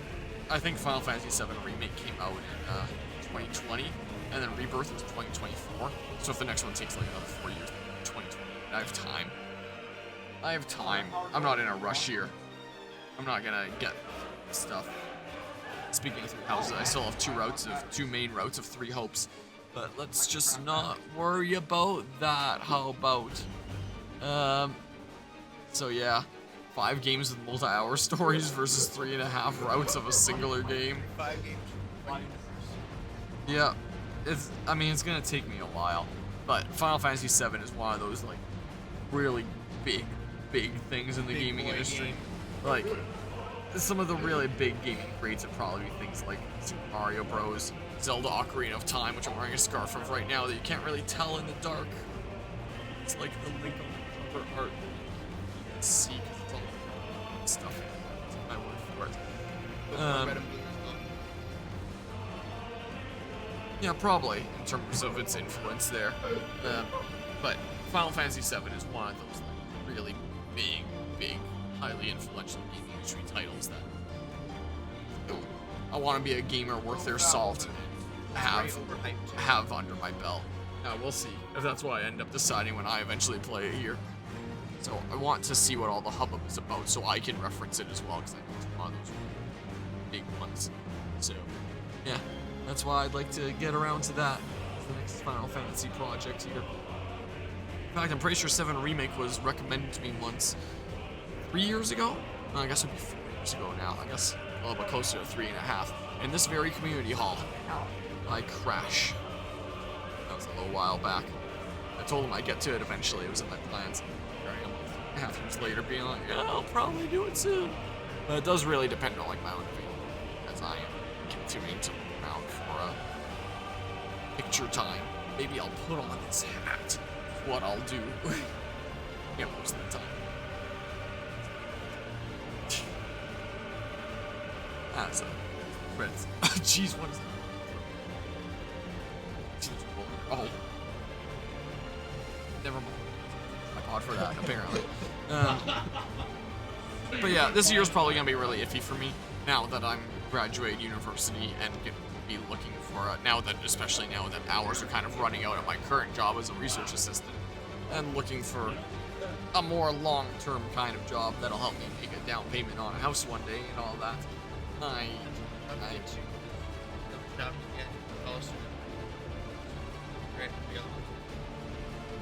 I think Final Fantasy VII Remake came out in 2020, and then Rebirth was 2024. So if the next one takes like another 4 years, 2020, I have time. I have time. I'm not in a rush here. I'm not gonna get stuff. Speaking of 3 houses, I still have 2 main routes of 3 hopes. But let's just not worry about that. How about? So yeah, 5 games with multi-hour stories versus 3.5 routes of a singular game. 5 games. Yeah, I mean, it's gonna take me a while, but Final Fantasy VII is one of those like really big things in the gaming industry. Like, some of the really big gaming greats would probably be things like Super Mario Bros, Zelda Ocarina of Time, which I'm wearing a scarf of right now that you can't really tell in the dark. It's like the link on the cover art. You can see 'cause it's all stuff. That's my word for it. Red and blue as well. Yeah, probably, in terms of its influence there. But Final Fantasy VII is one of those like, really big, highly influential gaming industry titles that I want to be a gamer worth their salt and have under my belt. Now, we'll see if that's what I end up deciding when I eventually play it here. So I want to see what all the hubbub is about so I can reference it as well, because I know it's one of those big ones. So, yeah. That's why I'd like to get around to that as the next Final Fantasy project here. In fact, I'm pretty sure 7 Remake was recommended to me once 3 years ago? No, I guess it would be 4 years ago now. I guess a little bit closer to 3.5. In this very community hall by Crash. That was a little while back. I told him I'd get to it eventually. It was in my plans. Here I am, 3.5 years later, being like, yeah, I'll probably do it soon. But it does really depend on like my own opinion, as I am continuing to around for picture time. Maybe I'll put on this hat. What I'll do. Yeah, most of the time. That's a credits. Jeez, what is that? Oh. Never mind. I bought for that, apparently. But yeah, this year's probably gonna be really iffy for me now that I'm graduating university and gonna be looking for especially now that hours are kind of running out at my current job as a research assistant, and looking for a more long-term kind of job that'll help me make a down payment on a house one day and all that.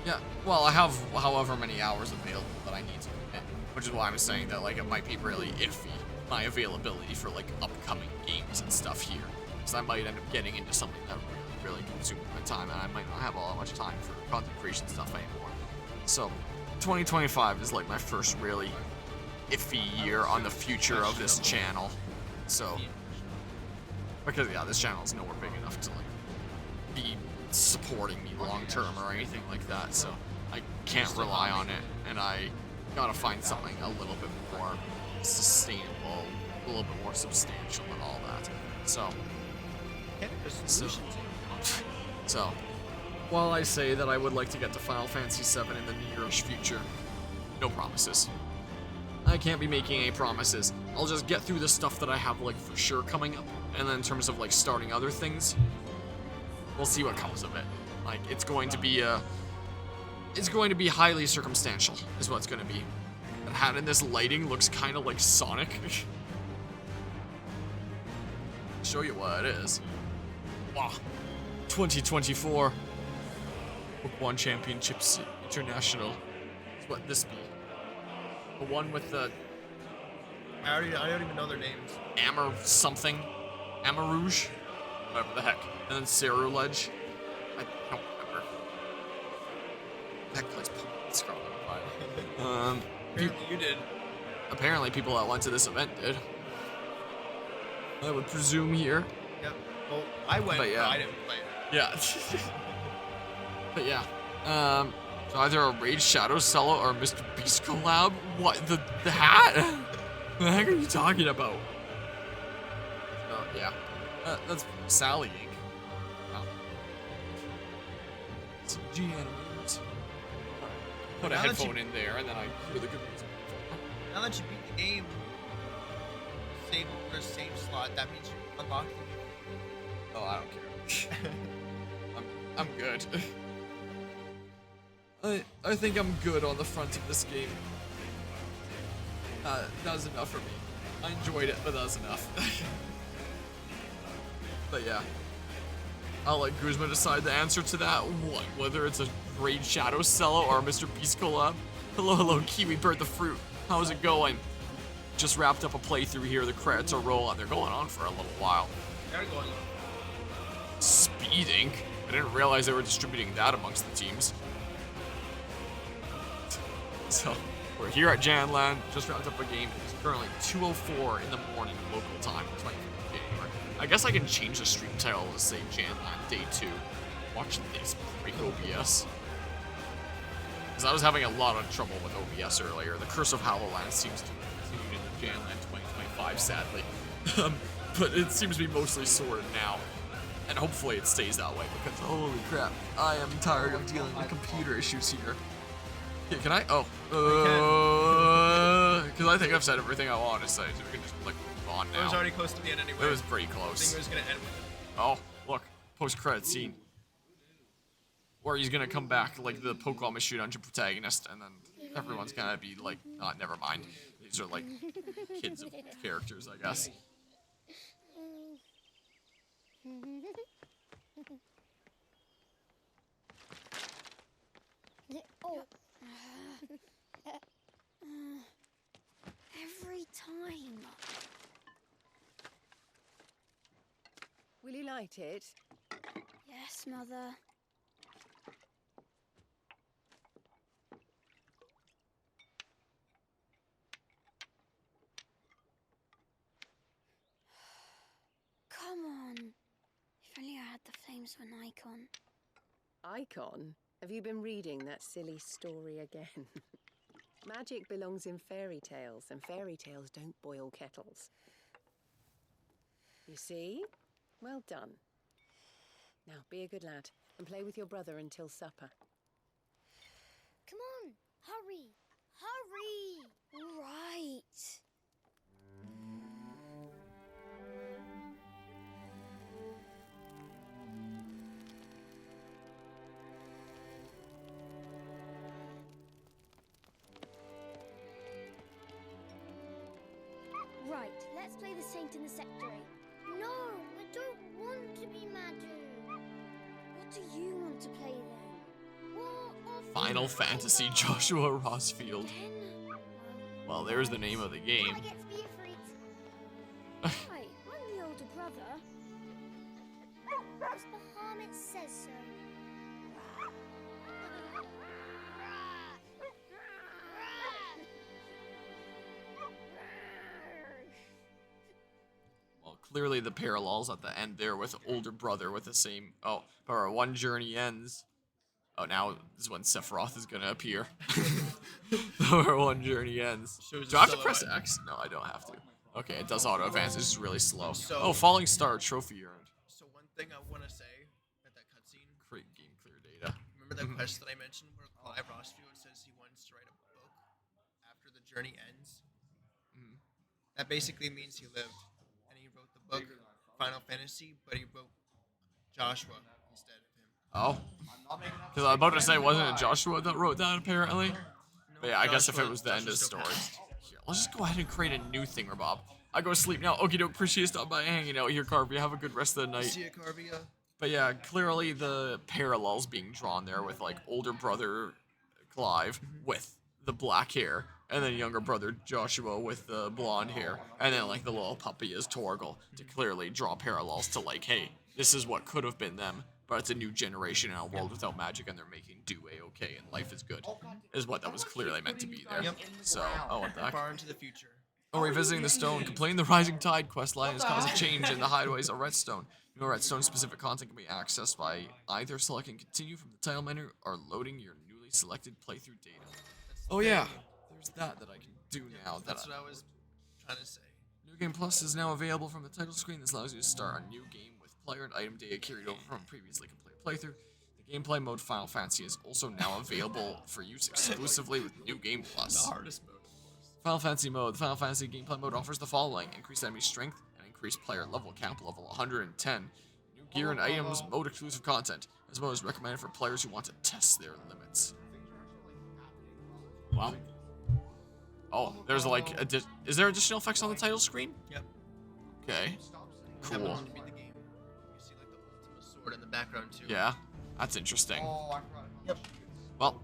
Yeah, well, I have however many hours available that I need to commit, which is why I'm saying that like it might be really iffy, my availability for like upcoming games and stuff here, because I might end up getting into something that really consumes my time, and I might not have all that much time for content creation stuff anymore. So 2025 is like my first really iffy year on the future of this channel. So, because yeah, this channel is nowhere big enough to like be supporting me long term or anything like that, so I can't rely on it, and I gotta find something a little bit more sustainable, a little bit more substantial and all that. So So, while I say that I would like to get to Final Fantasy VII in the nearish future, no promises. I can't be making any promises. I'll just get through the stuff that I have, like, for sure coming up. And then in terms of, like, starting other things, we'll see what comes of it. Like, it's going to be highly circumstantial, is what it's going to be. That hat in this lighting looks kind of like Sonic. Show you what it is. Wow. 2024 Book 1 Championships International. Is what this be. The one with the I don't even know their names. Amber something. Amarouge? Whatever the heck. And then Cerulege. I don't remember. That place scrolling by. Apparently you did. Apparently people that went to this event did. I would presume here. Yep. Well, I went, But yeah. but I didn't play it. Yeah. But yeah. So either a Raid Shadow Cello or a Mr. Beast collab? What? The hat? What the heck are you talking about? Oh, yeah. That's Sally Inc. Oh. Some G animators. Put a Now that headphone in there and then I hear the good music. Now that you beat the game, save slot, that means you unlocked the game. Oh, I don't care. I'm good. I think I'm good on the front of this game. That was enough for me. I enjoyed it, but that was enough. But yeah. I'll let Guzma decide the answer to that. What? Whether it's a Raid Shadow Cello or a Mr. Beast collab? Hello, Kiwi Bird the Fruit. How's it going? Just wrapped up a playthrough here. The credits are rolling. They're going on for a little while. They're going on. Speed Inc. I didn't realize they were distributing that amongst the teams. So, we're here at JanLAN, just wrapped up a game. It's currently 2:04 in the morning local time, 25th of January. I guess I can change the stream title to say JanLAN Day 2. Watch this break OBS. Because I was having a lot of trouble with OBS earlier. The Curse of Hallowland seems to have continued into JanLAN 2025, sadly. But it seems to be mostly sorted now. And hopefully it stays that way, because holy crap, I am tired of dealing with computer issues here. Okay, can I? Oh. Because I think I've said everything I want to say, so we can just, like, move on now. It was already close to the end anyway. It was pretty I close. think it was going to end with it. Oh, look. Post-credit scene. Or he's gonna come back like the Pokemon Mystery Dungeon protagonist, and then everyone's gonna be like, never mind. These are like kids of characters, I guess. Every time. Will you light it? Yes, Mother. Come on. If only I had the flames of an icon. Icon? Have you been reading that silly story again? Magic belongs in fairy tales, and fairy tales don't boil kettles. You see? Well done. Now, be a good lad, and play with your brother until supper. Come on, hurry! Hurry! All right. Right, let's play the Saint in the Secretary. No, I don't want to be Madu. What do you want to play then? What of Final Fantasy Joshua Rossfield. Then? Well, there's the name of the game. I get to be a freak. Hi, I'm the older brother. Because Bahamut says so. Well, clearly the parallels at the end there with older brother with the same. Oh, or one journey ends. Oh, now this is when Sephiroth is gonna appear. Or one journey ends. Shows Do I have to the press silhouette. X? No, I don't have to. Okay, it does auto advance. It's just really slow. So- Oh, falling star trophy earned. So one thing I want to say at that cutscene. For the quest that I mentioned, where Clive Rossfield says he wants to write a book after the journey ends. That basically means he lived, and he wrote the book Final Fantasy, but he wrote Joshua instead of him. Oh. Because I was about to say, wasn't it Joshua that wrote that, apparently? But yeah, I guess if it was the end of the story. Here, let's just go ahead and create a new thing, Bob. I go to sleep now. Okie doke, appreciate you stopping by hanging out here, Carvey. Have a good rest of the night. See ya, Carvia. But yeah, clearly the parallels being drawn there with, like, older brother Clive with the black hair, and then younger brother Joshua with the blonde hair, and then, like, the little puppy is Torgal, to clearly draw parallels to, like, hey, this is what could have been them, but it's a new generation in a world without magic, and they're making do A-okay, and life is good, is what that was clearly meant to be there. Yep. So, oh, what the heck? Far into the future. Oh, revisiting the stone, completing the Rising Tide questline has caused a change in the hideaways of Redstone. No Redstone-specific content can be accessed by either selecting continue from the title menu or loading your newly selected playthrough data. Oh yeah, there's that I can do now. That's what I was trying to say. New Game Plus is now available from the title screen. This allows you to start a new game with player and item data carried over from previously completed playthrough. The gameplay mode Final Fantasy is also now available for use exclusively with New Game Plus. The hardest mode, of course. Final Fantasy mode. The Final Fantasy gameplay mode offers the following: increased enemy strength and increased player level cap level 110. New gear and items, mode exclusive content, as well as recommended for players who want to test their limits. Wow. Oh, there's like, is there additional effects on the title screen? Yep. Okay. Cool. You beat the game. You see like the ultimate sword in the background too. Yeah, that's interesting. Yep. Well,